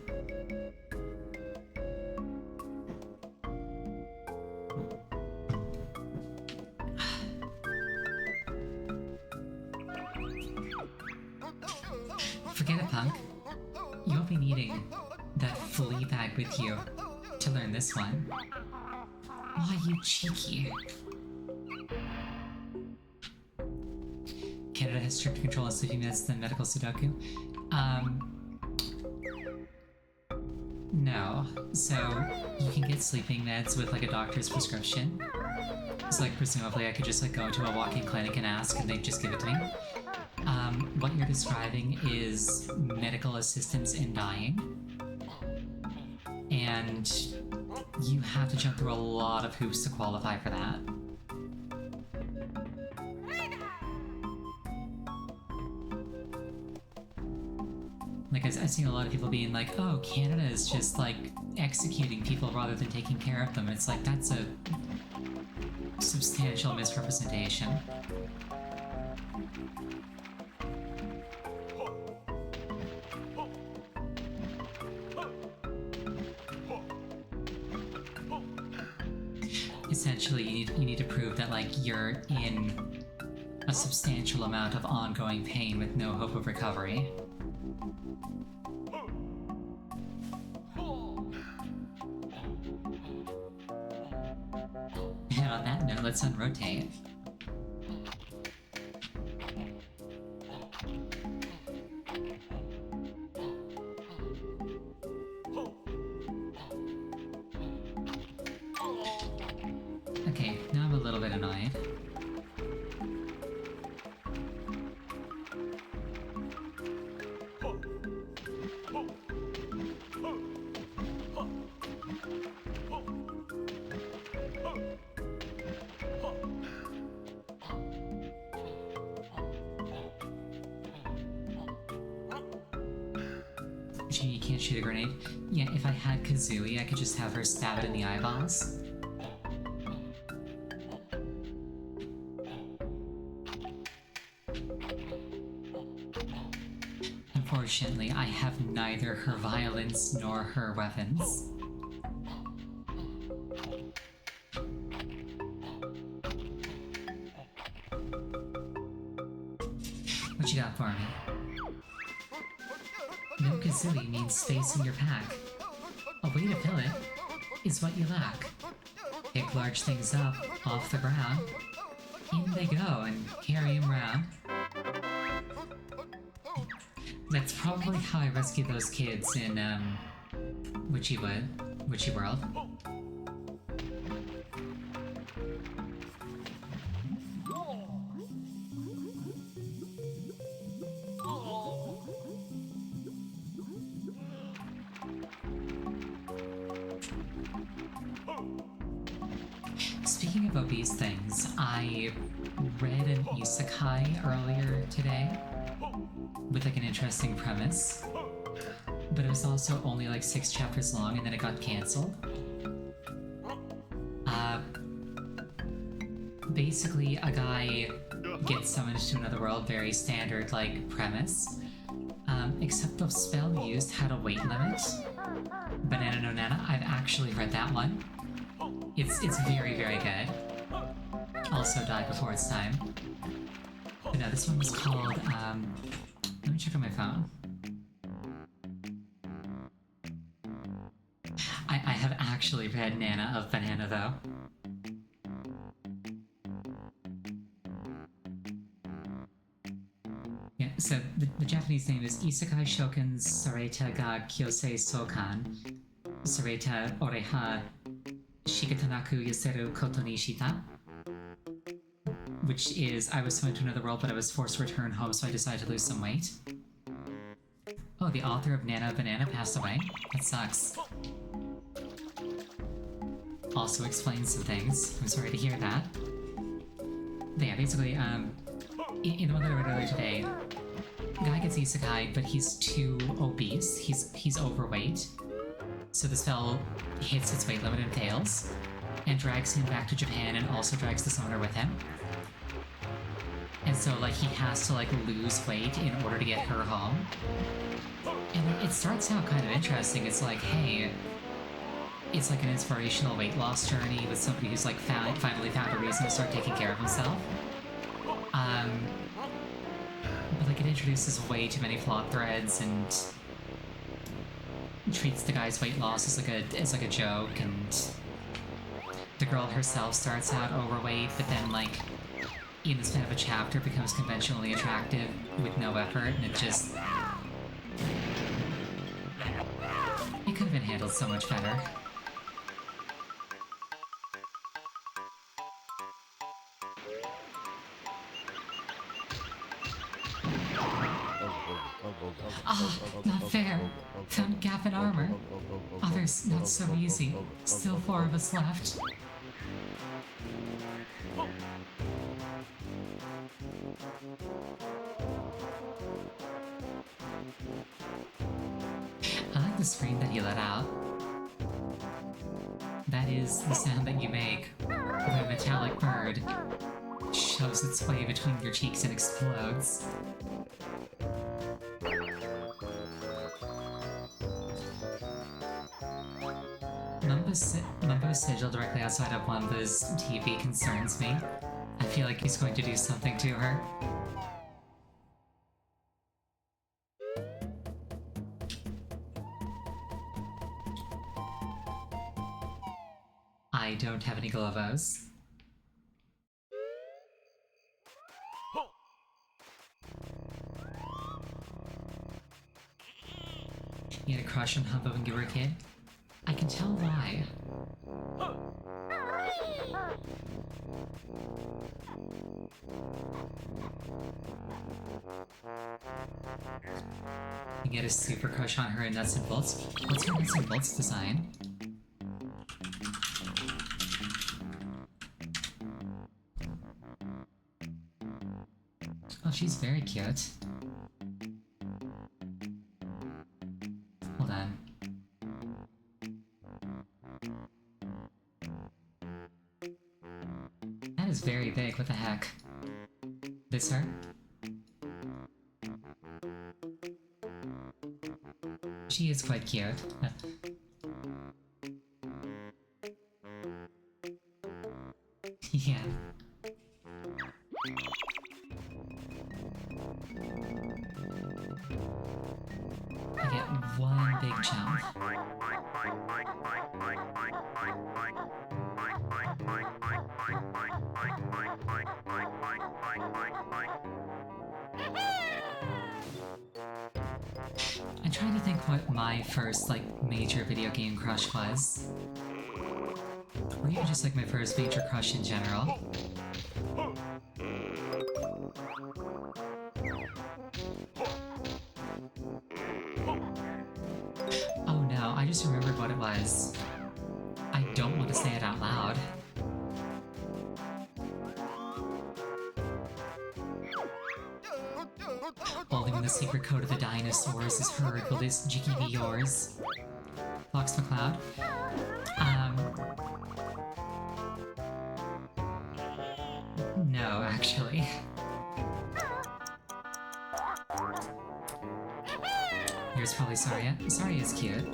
Forget it, punk. You won't be needing that flea bag with you to learn this one. Why, you cheeky. Canada has stricter control on sleeping meds than medical Sudoku. No. So, you can get sleeping meds with like a doctor's prescription. So like, presumably I could just like go into a walk-in clinic and ask and they'd just give it to me. What you're describing is medical assistance in dying. And You have to jump through a lot of hoops to qualify for that. Like, I've seen a lot of people being like, oh, Canada is just, like, executing people rather than taking care of them. It's like, that's a substantial misrepresentation. Essentially, you need to prove that, like, you're in a substantial amount of ongoing pain with no hope of recovery. And on that note, let's unrotate. Okay, now I'm a little bit annoyed. Gee, you can't shoot a grenade? Yeah, if I had Kazooie, I could just have her stab it in the eyeballs. Unfortunately, I have neither her violence nor her weapons. What you got for me? No Kazooie means space in your pack. A way to fill it is what you lack. Pick large things up off the ground. In they go and carry them round. That's probably how I rescued those kids in, Witchy World. Speaking of obese things, I read an isekai earlier today with like an interesting premise, but it was also only like 6 chapters long and then it got cancelled. Basically, a guy gets summoned to another world, very standard like premise, except the spell used had a weight limit. Banana no Nana, I've actually read that one. It's very, very good. Also died before its time. But no, this one was called, let me check on my phone. I have actually read Nana of Banana, though. Yeah, so the Japanese name is Isekai Shoken Sareta ga Kyosei Sokan. Sareta Oreha Shikatanaku Yaseru Koto ni Shita. Which is, I was summoned to another world, but I was forced to return home, so I decided to lose some weight. Oh, the author of Nana Banana passed away? That sucks. Also explains some things. I'm sorry to hear that. But yeah, basically, in the one that I read earlier today, guy gets isekai, but he's too obese. He's overweight. So the spell hits its weight limit and fails, and drags him back to Japan and also drags the summoner with him. And so, like, he has to, like, lose weight in order to get her home. And it starts out kind of interesting. It's like, hey, it's like an inspirational weight loss journey with somebody who's, like, finally found a reason to start taking care of himself. But, like, it introduces way too many plot threads and treats the guy's weight loss as like a joke, and the girl herself starts out overweight, but then, like, in the span of a chapter becomes conventionally attractive with no effort, and it just... It could have been handled so much better. Not fair. Found a gap in armor. Others, not so easy. Still 4 of us left. I like the scream that he let out. That is the sound that you make when a metallic bird shoves its way between your cheeks and explodes. Mumbo's sigil directly outside of Wamba's TV concerns me. I feel like he's going to do something to her. I don't have any Globos. You had a crush on Humbo when you were a kid? I can tell why. You get a super crush on her in Nuts and Bolts? What's her Nuts and Bolts design? Oh, she's very cute. Hold on. That is very big, what the heck? This her? She is quite cute. Yeah. I get one big jump. I'm trying to think what my first, major video game crush was. Or even just, my first major crush in general. Oh no, I just remembered what it was. I don't want to say it out loud. Only when the secret code of the dinosaurs is heard will this Jiggy be yours. Fox McCloud? No, actually. Here's probably Saria. Saria is cute.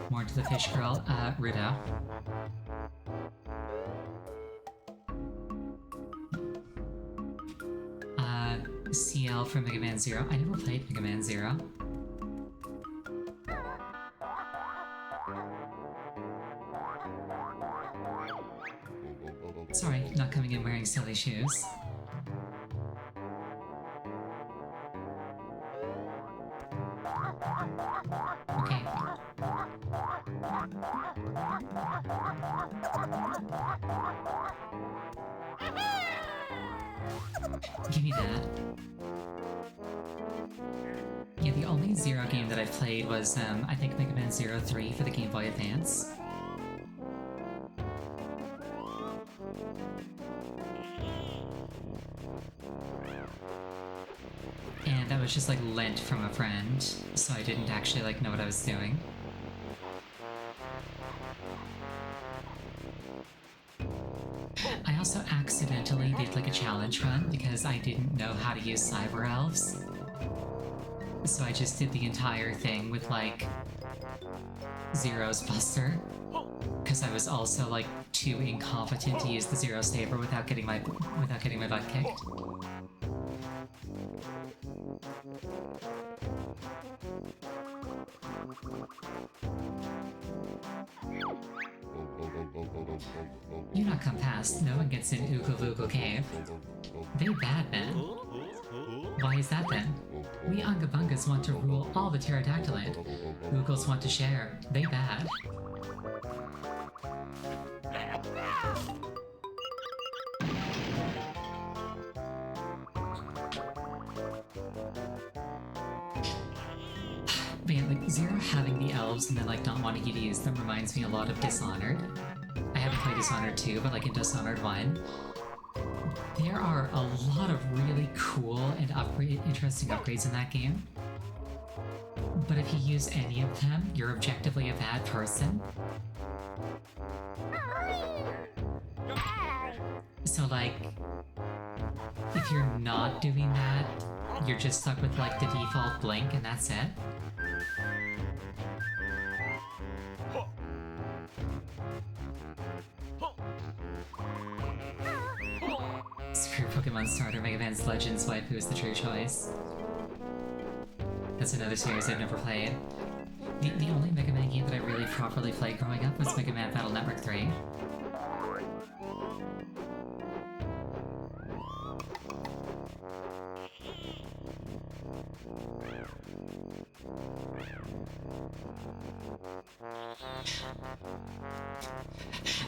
More to the fish girl, Rido. CL from Mega Man Zero. I never played Mega Man Zero. Sorry, not coming in wearing silly shoes. Okay. Give me that. Yeah, the only Zero game that I played was, I think Mega Man Zero 3 for the Game Boy Advance. And that was just, lent from a friend, so I didn't actually, know what I was doing. I also accidentally did, a challenge run because I didn't know how to use Cyber Elves. So I just did the entire thing with, Zero's Buster. Because I was also, too incompetent to use the Zero Saber without getting my butt kicked. You not come past, no one gets in Oogle Boogle Cave. They bad, man. Why is that then? We Ungabungas want to rule all the Pterodactyland. Oogles want to share. They bad. Man, like, Zero having the elves and then, like, not wanting you to use them reminds me a lot of Dishonored. I haven't played Dishonored 2, but, like, in Dishonored 1, there are a lot of really cool and interesting upgrades in that game. But if you use any of them, you're objectively a bad person. So, like, if you're not doing that, you're just stuck with, like, the default blink and that's it. Screw Pokemon Starter, Mega Man's Legends Waifu is the true choice. That's another series I've never played. The only Mega Man game that I really properly played growing up was Mega Man Battle Network 3.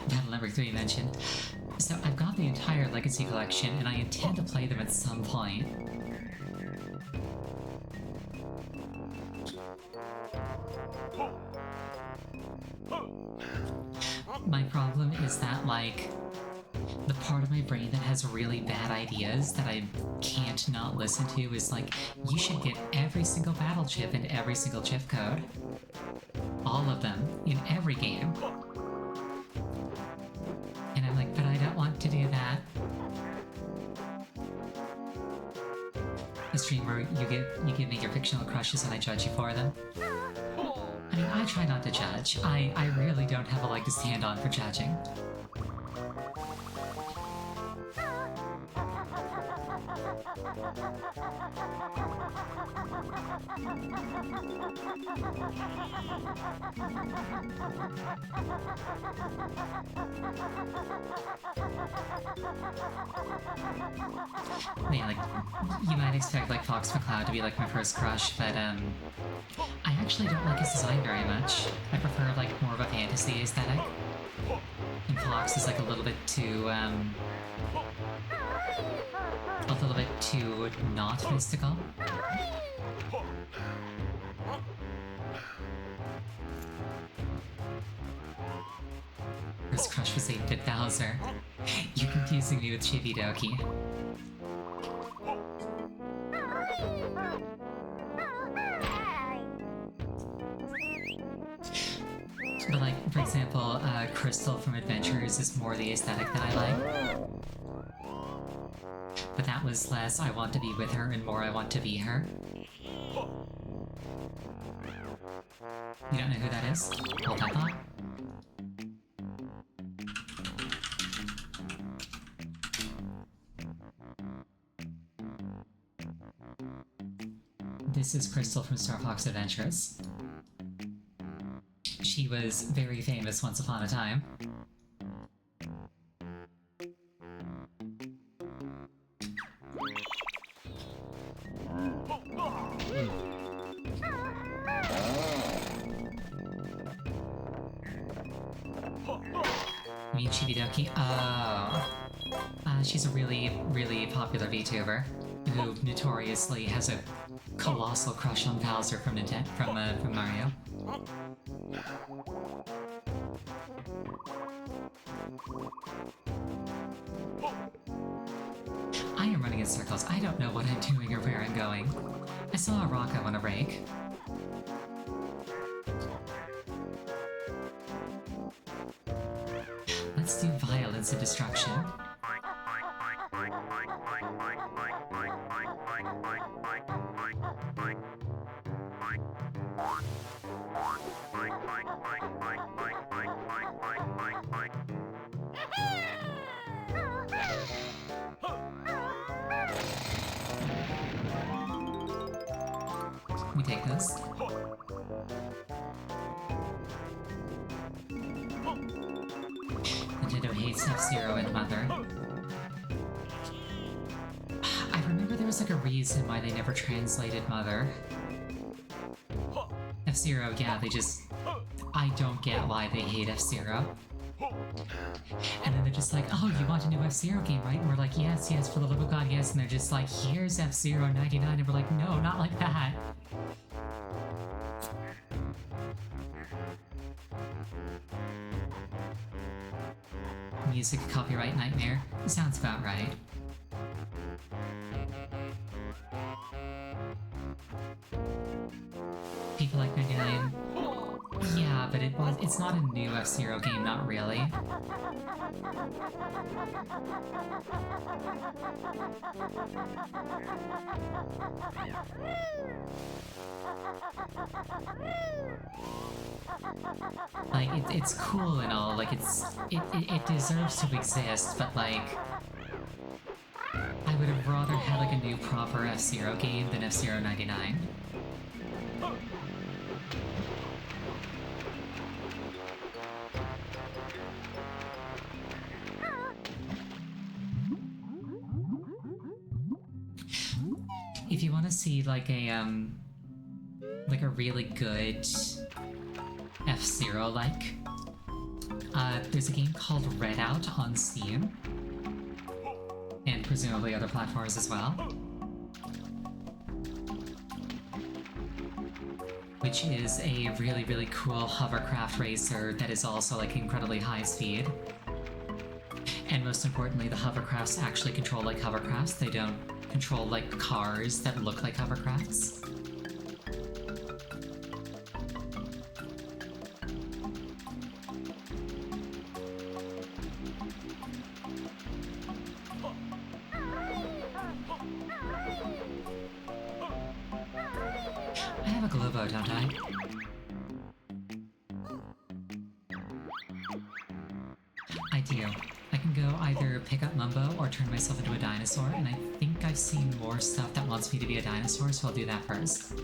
Battle Network 3 mentioned. So I've got the entire Legacy Collection, and I intend to play them at some point. My problem is that, like, the part of my brain that has really bad ideas that I can't not listen to is like, you should get every single battle chip and every single chip code. All of them, in every game. And I'm like, but I don't want to do that. A stream where you give me your fictional crushes and I judge you for them. I mean, I try not to judge. I really don't have a leg to stand on for judging. Man, like, you might expect, like, Fox McCloud to be, like, my first crush, but, I actually don't like his design very much. I prefer, like, more of a fantasy aesthetic. And Fox is, like, a little bit too not mystical. First crush was 8-bit Bowser. You're confusing me with Chibi Doki. But, like, for example, Crystal from Adventures is more the aesthetic that I like. But that was less I want to be with her and more I want to be her. You don't know who that is? Hold that thought. This is Crystal from Star Fox Adventures. She was very famous once upon a time. You mean Chibidoki? Oh. She's a really, really popular VTuber who notoriously has a colossal crush on Bowser from Mario. I am running in circles. I don't know what I'm doing or where I'm going. I saw a rock I want to rake. Let's do violence and destruction. We take this. And hates F-Zero and Mother. I remember there was like a reason why they never translated Mother. F-Zero, yeah, they just... I don't get why they hate F-Zero. And then they're just like, oh, you want a new F-Zero game, right? And we're like, yes, yes, for the love of God, yes. And they're just like, here's F-Zero 99. And we're like, no, not like that. Music copyright nightmare. Sounds about right. People like 99. Yeah, but it's not a new F-Zero game, not really. Like, it's cool and all, like, it deserves to exist, but like... I would have rather had like a new proper F-Zero game than F-Zero 99. If you want to see like a really good F-Zero like, there's a game called Redout on Steam, and presumably other platforms as well, which is a really, really cool hovercraft racer that is also like incredibly high speed. And most importantly, the hovercrafts actually control like hovercrafts. They don't control like cars that look like hovercrafts. I have a Globo, don't I? I do. I can go either pick up Mumbo or turn myself into a dinosaur, and I think I've seen more stuff that wants me to be a dinosaur, so I'll do that first.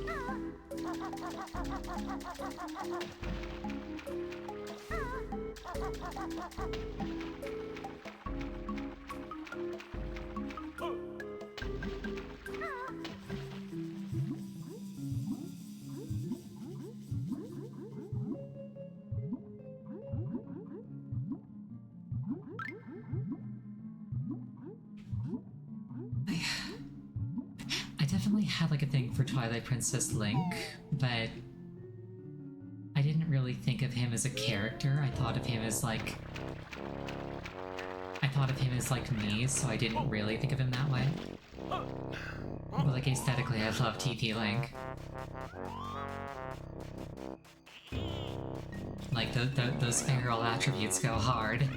I definitely had like a thing for Twilight Princess Link, but I didn't really think of him as a character. I thought of him as like me, so I didn't really think of him that way. But like aesthetically, I love TP Link. Like those feral attributes go hard.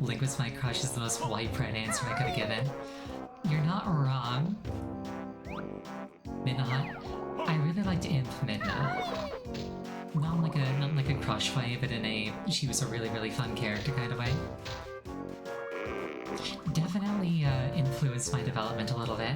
Link was my crush is the most white bread answer I could have given. You're not wrong. Midna. I really liked Imp Midna. Not like a crush way, but in a she was a really, really fun character kind of way. Definitely influenced my development a little bit.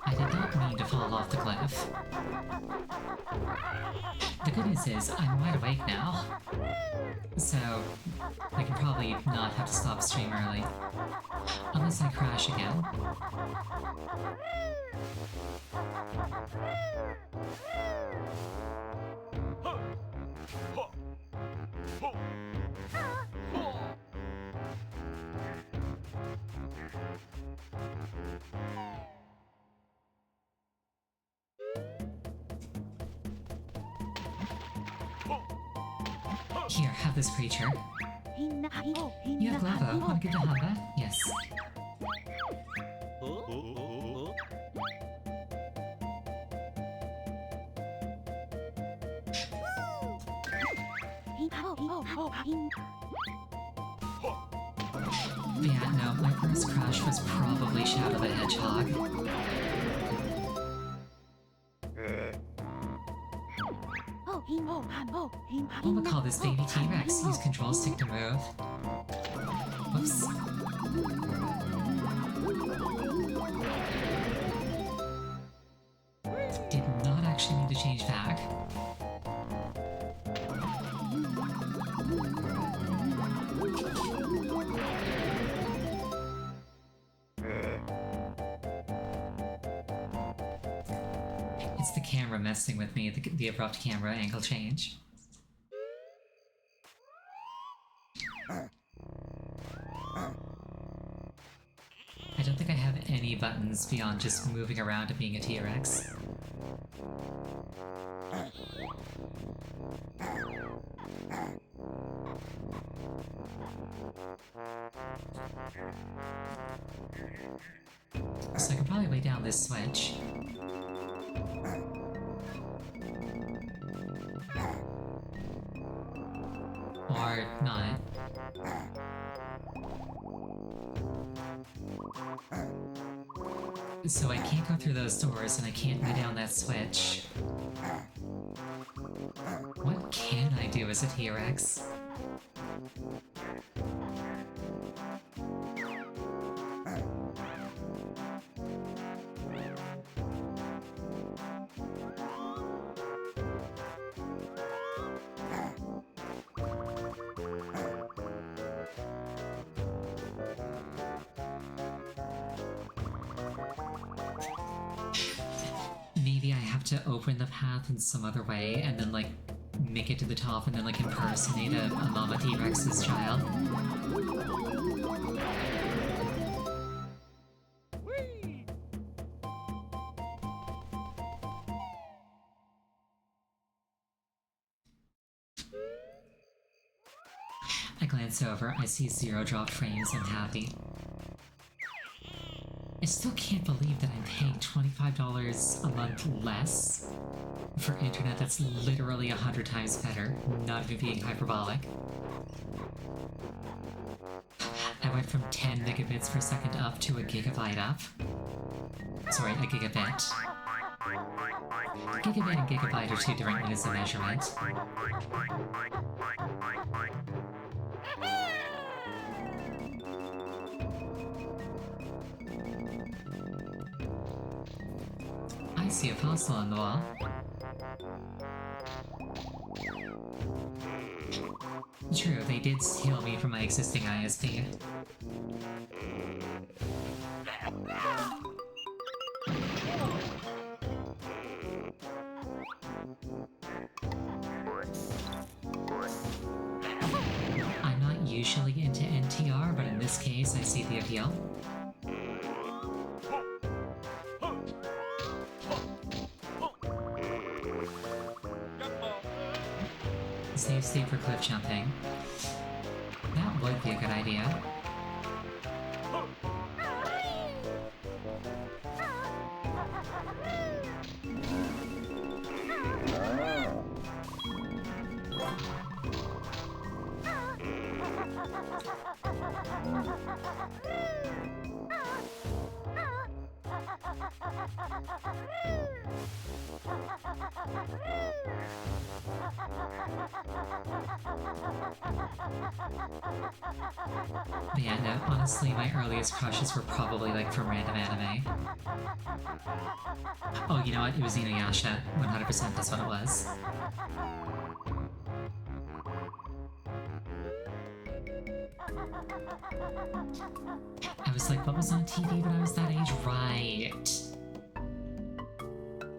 I did not mean to fall off the cliff. The good news is, I'm wide awake now. So, I can probably not have to stop stream early. Unless I crash again. Here, have this creature. You have Glavo. Want to give the Hamba? Yes. Yeah, no, my first crush was probably Shadow the Hedgehog. What would call this baby T-Rex? Use control stick to move. Whoops. Did not actually need to change back. It's the camera messing with me, the abrupt camera angle change. I don't think I have any buttons beyond just moving around and being a T-Rex. So I can probably lay down this switch. Or not. So I can't go through those doors and I can't lay down that switch. What can I do as a T-Rex? Maybe I have to open the path in some other way and then like make it to the top and then like impersonate a Mama T-Rex's child. I glance over, I see 0 dropped frames, I'm happy. I still can't believe that I'm paying $25 a month less for internet that's literally 100 times better, not even being hyperbolic. I went from 10 megabits per second up to a gigabyte up. Sorry, a gigabit. Gigabit and gigabyte are 2 different units of measurement. I see a fossil on the wall. True, they did steal me from my existing ISP. I'm not usually into NTR, but in this case I see the appeal. Save for cliff jumping. That would be a good idea. But yeah, no, honestly, my earliest crushes were probably like from random anime. Oh, you know what? It was Inuyasha. 100% that's what it was. I was like, what was on TV when I was that age? Right.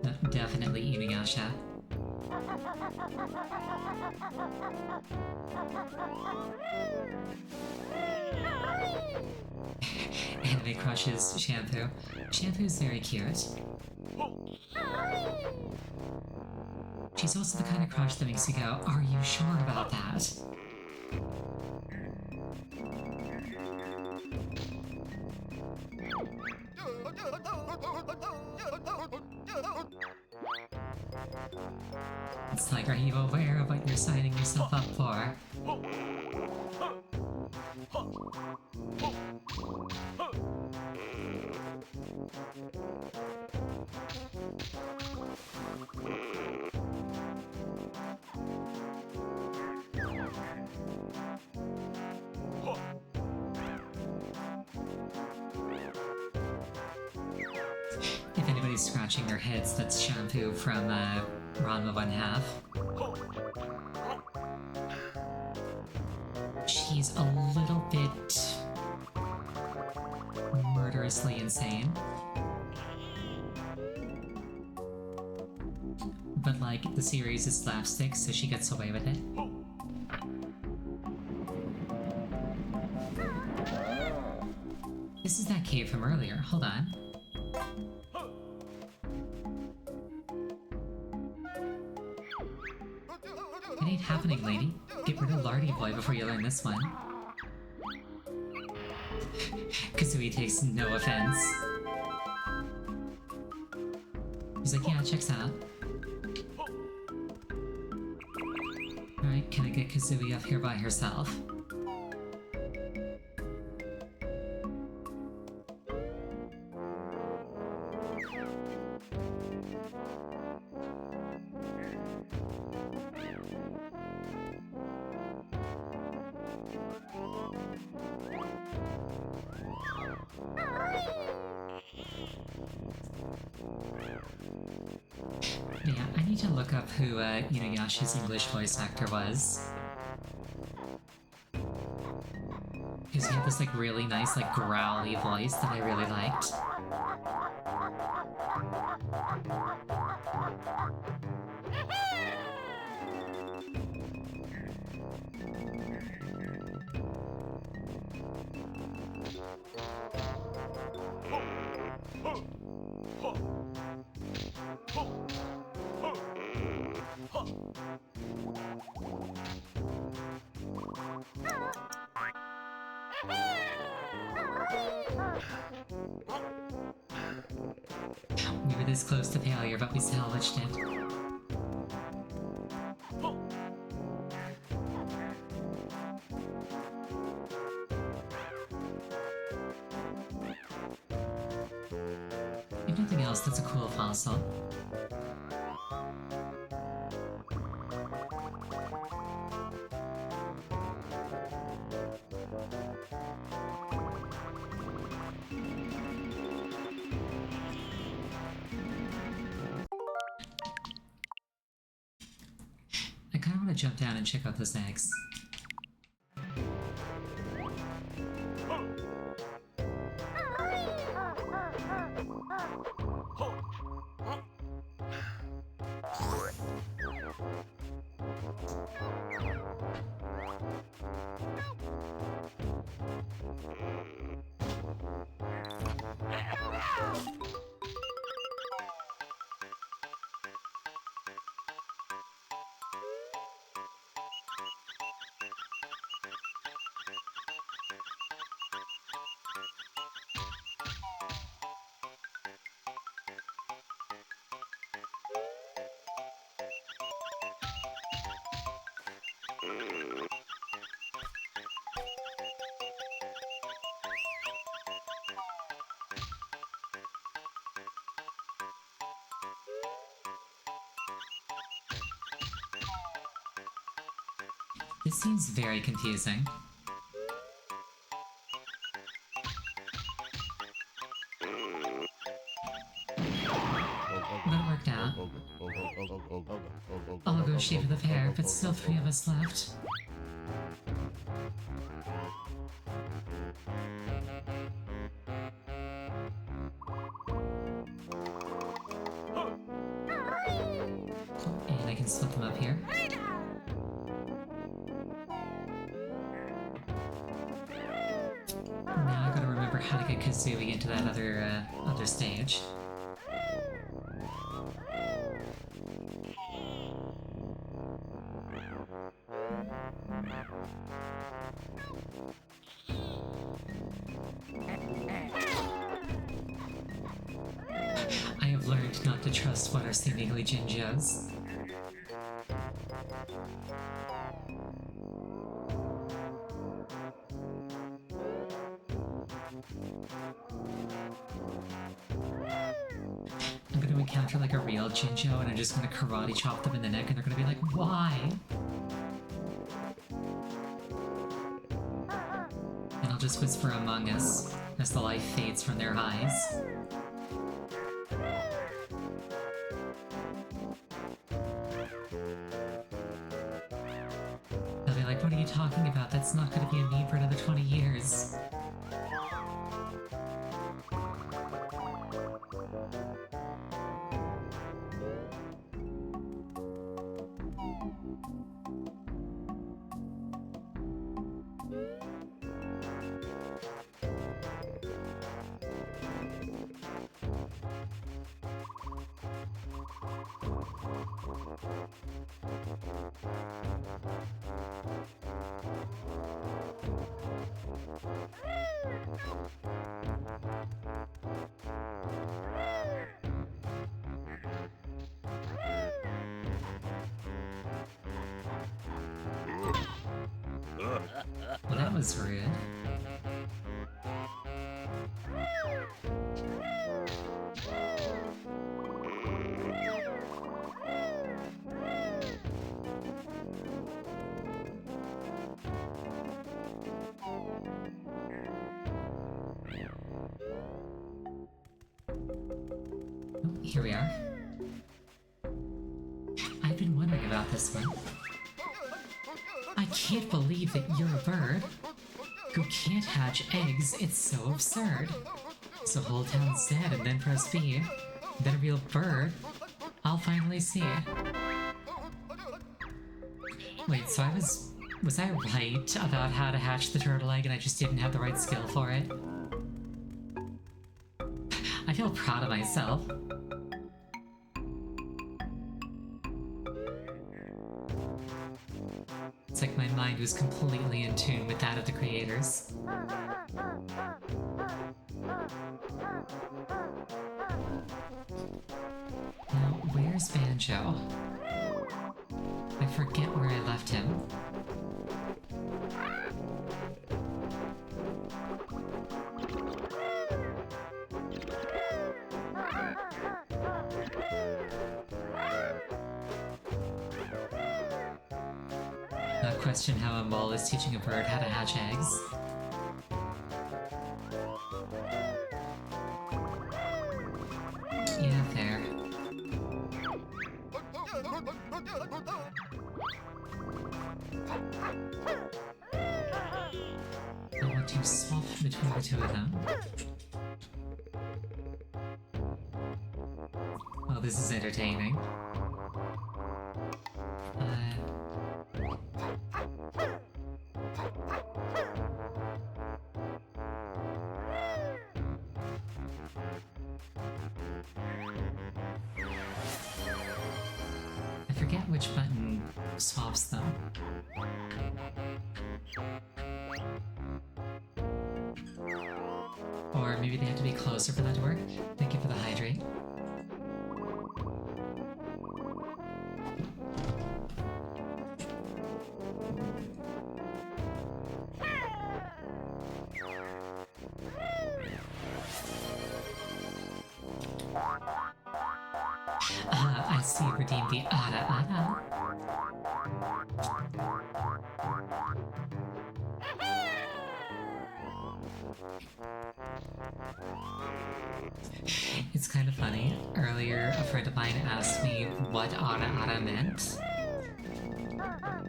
No, definitely Inuyasha. Anime crushes Shampoo. Shampoo's very cute. She's also the kind of crush that makes you go, are you sure about that? It's like, are you aware of what you're signing yourself up for? If anybody's scratching their heads, that's shampoo from Ranma 1/2. She's a little bit murderously insane. But like, the series is slapstick, so she gets away with it. This is that cave from earlier. Hold on. It ain't happening, lady. Get rid of Lardy Boy before you learn this one. Kazooie takes no offense. He's like, yeah, checks out. Alright, can I get Kazooie up here by herself? Yeah, I need to look up who Inuyasha's English voice actor was. Because he had this like really nice like growly voice that I really liked. We were this close to failure, but we salvaged it. If nothing else, that's a cool fossil. I kinda wanna jump down and check out those eggs. This seems very confusing. But it worked out. I'll go shave for the pair, but still 3 of us left. And I can split them up here. Now I gotta remember how to get Kazooie into that other stage. I have learned not to trust what are seemingly Jinjos. encounter like a real Jinjo and I'm just gonna karate chop them in the neck and they're gonna be like, why? And I'll just whisper Among Us as the light fades from their eyes. They'll be like, what are you talking about? That's not gonna be a meme for another 20 years. Well, that was rude. Oh, here we are. I've been wondering about this one. I can't believe that you're a bird who can't hatch eggs. It's so absurd. So hold down Z and then press B. Then a real bird I'll finally see. Wait, so was I right about how to hatch the turtle egg and I just didn't have the right skill for it? I feel proud of myself. It's like my mind was completely in tune with that of the creators. Now, where's Banjo? I forget where I left him. Not question how a mole is teaching a bird how to hatch eggs. Yeah, fair. I want to swap between the two of them. Oh, this is entertaining. I forget which button swaps them. Or maybe they have to be closer for that to work. Thank you for the hydrate. I see. Redeem the Ada Ada. It's kind of funny. Earlier, a friend of mine asked me what Ada Ada meant.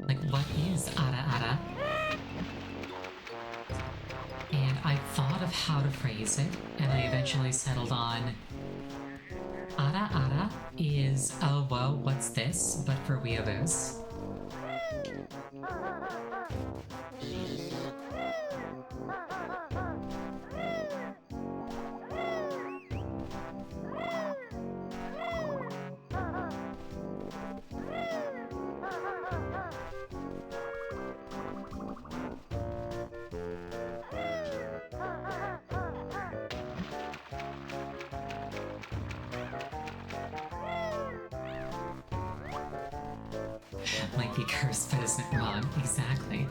Like, what is Ada Ada? And I thought of how to phrase it, and I eventually settled on Ada Ada is, oh whoa, what's this? But for weeaboos. Might be cursed, but isn't wrong. Exactly.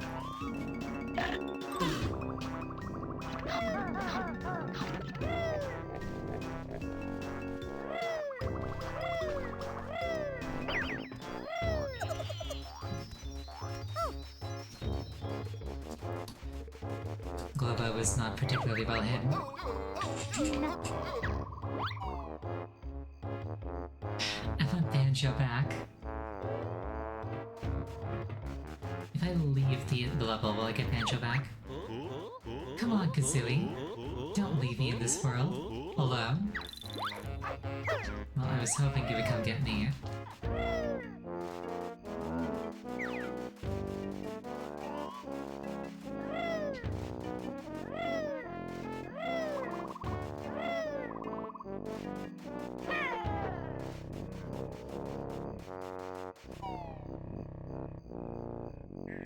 was not particularly well hidden. I want Banjo back. If I leave the level, will I get Banjo back? Come on, Kazooie. Don't leave me in this world. Alone. Well, I was hoping you would come get me.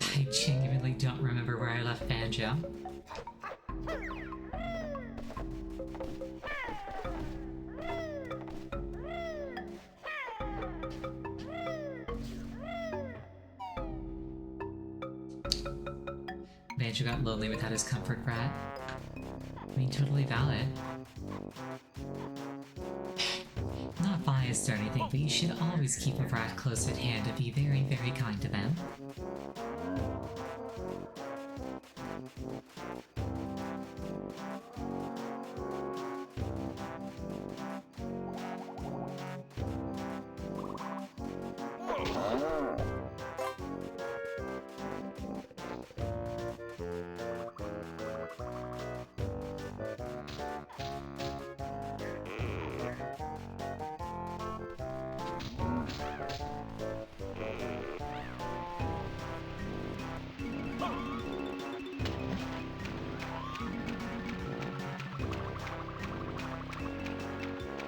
I genuinely don't remember where I left Banjo. Banjo got lonely without his comfort brat. I mean, totally valid. Not biased or anything, but you should always keep a brat close at hand and be very, very kind to them.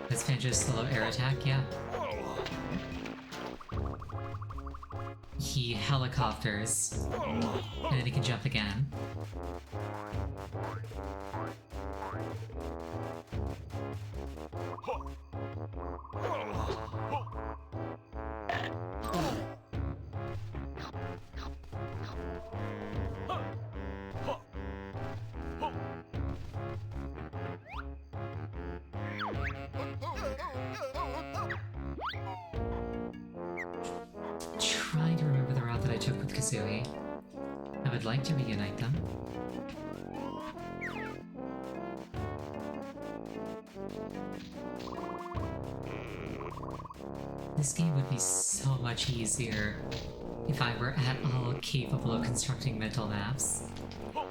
That's Banjo's slow air attack, yeah. He helicopters, and then he can jump again. Trying to remember the route that I took with Kazooie. I would like to reunite them. This game would be so much easier if I were at all capable of constructing mental maps. Oh,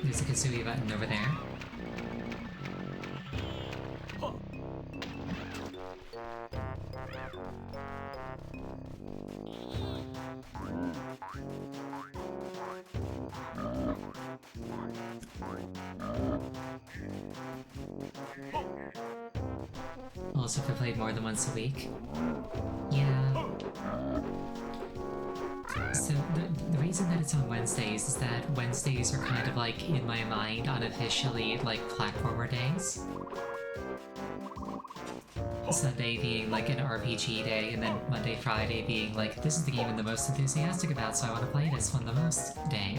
there's a Kazooie button over there. Also, if I played more than once a week. Yeah. So, the reason that it's on Wednesdays is that Wednesdays are kind of like, in my mind, unofficially, like, platformer days. Sunday being like an RPG day, and then Monday, Friday being like, this is the game I'm the most enthusiastic about, so I want to play this one the most day.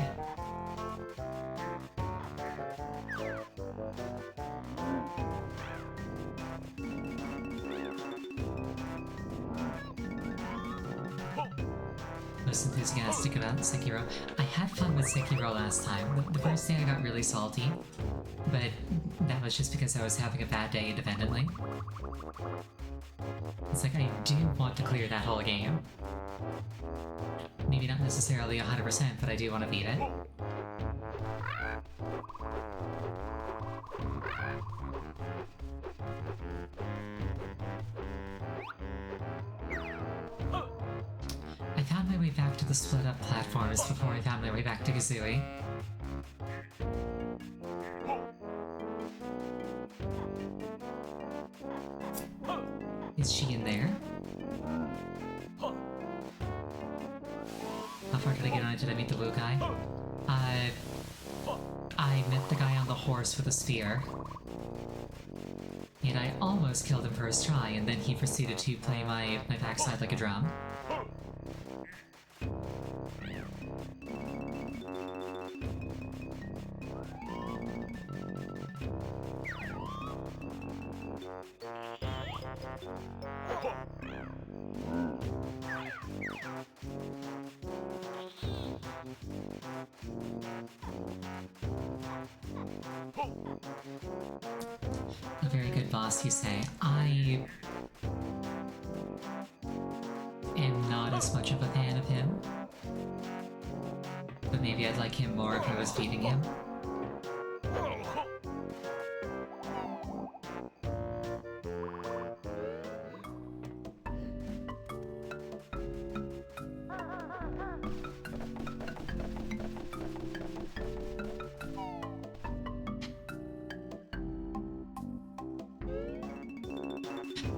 Most enthusiastic about Sekiro. I had fun with Sekiro last time. The first day I got really salty, but that was just because I was having a bad day independently. It's like, I do want to clear that whole game. Maybe not necessarily 100%, but I do want to beat it. I found my way back to the split-up platforms before I found my way back to Kazooie. Is she in there? How far did I get on it? Did I meet the blue guy? I met the guy on the horse with a spear. And I almost killed him first try, and then he proceeded to play my backside like a drum. a very good boss, you say. I am not as much of a fan of him. But maybe I'd like him more if I was beating him.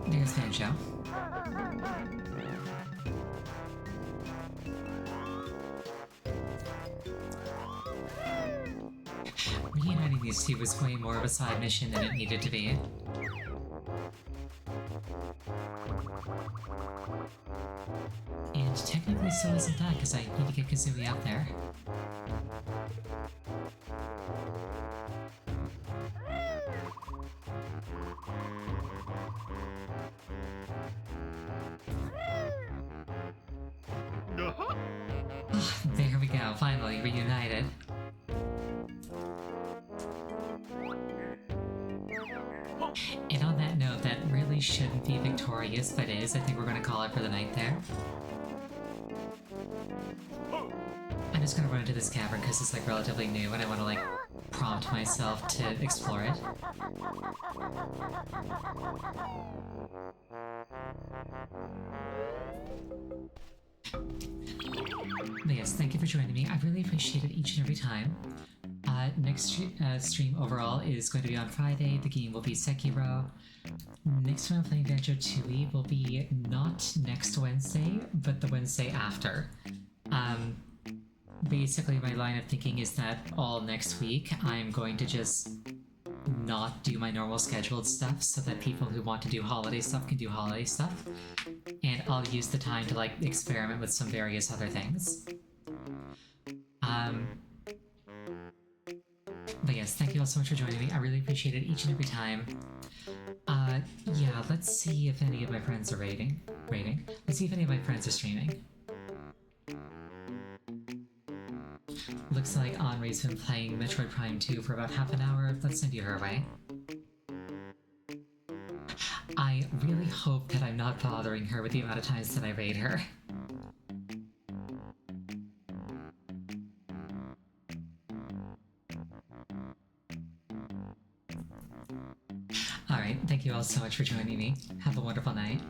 There's Banjo. Reuniting these two was way more of a side mission than it needed to be. And technically so isn't that, because I need to get Kazooie out there. There we go, finally reunited. And on that note, that really shouldn't be victorious, but is. I think we're going to call it for the night there. I'm just going to run into this cavern because it's like relatively new and I want to like prompt myself to explore it. But yes, thank you for joining me. I really appreciate it each and every time. Next stream overall is going to be on Friday. The game will be Sekiro. Next time I'm playing Banjo Tooie will be not next Wednesday, but the Wednesday after. Basically my line of thinking is that all next week I'm going to just not do my normal scheduled stuff so that people who want to do holiday stuff can do holiday stuff. And I'll use the time to like experiment with some various other things. But yes, thank you all so much for joining me. I really appreciate it each and every time. Yeah, let's see if any of my friends are rating. Let's see if any of my friends are streaming. Looks like Henri's been playing Metroid Prime 2 for about half an hour. Let's send you her way. I really hope that I'm not bothering her with the amount of times that I raid her. Alright, thank you all so much for joining me. Have a wonderful night.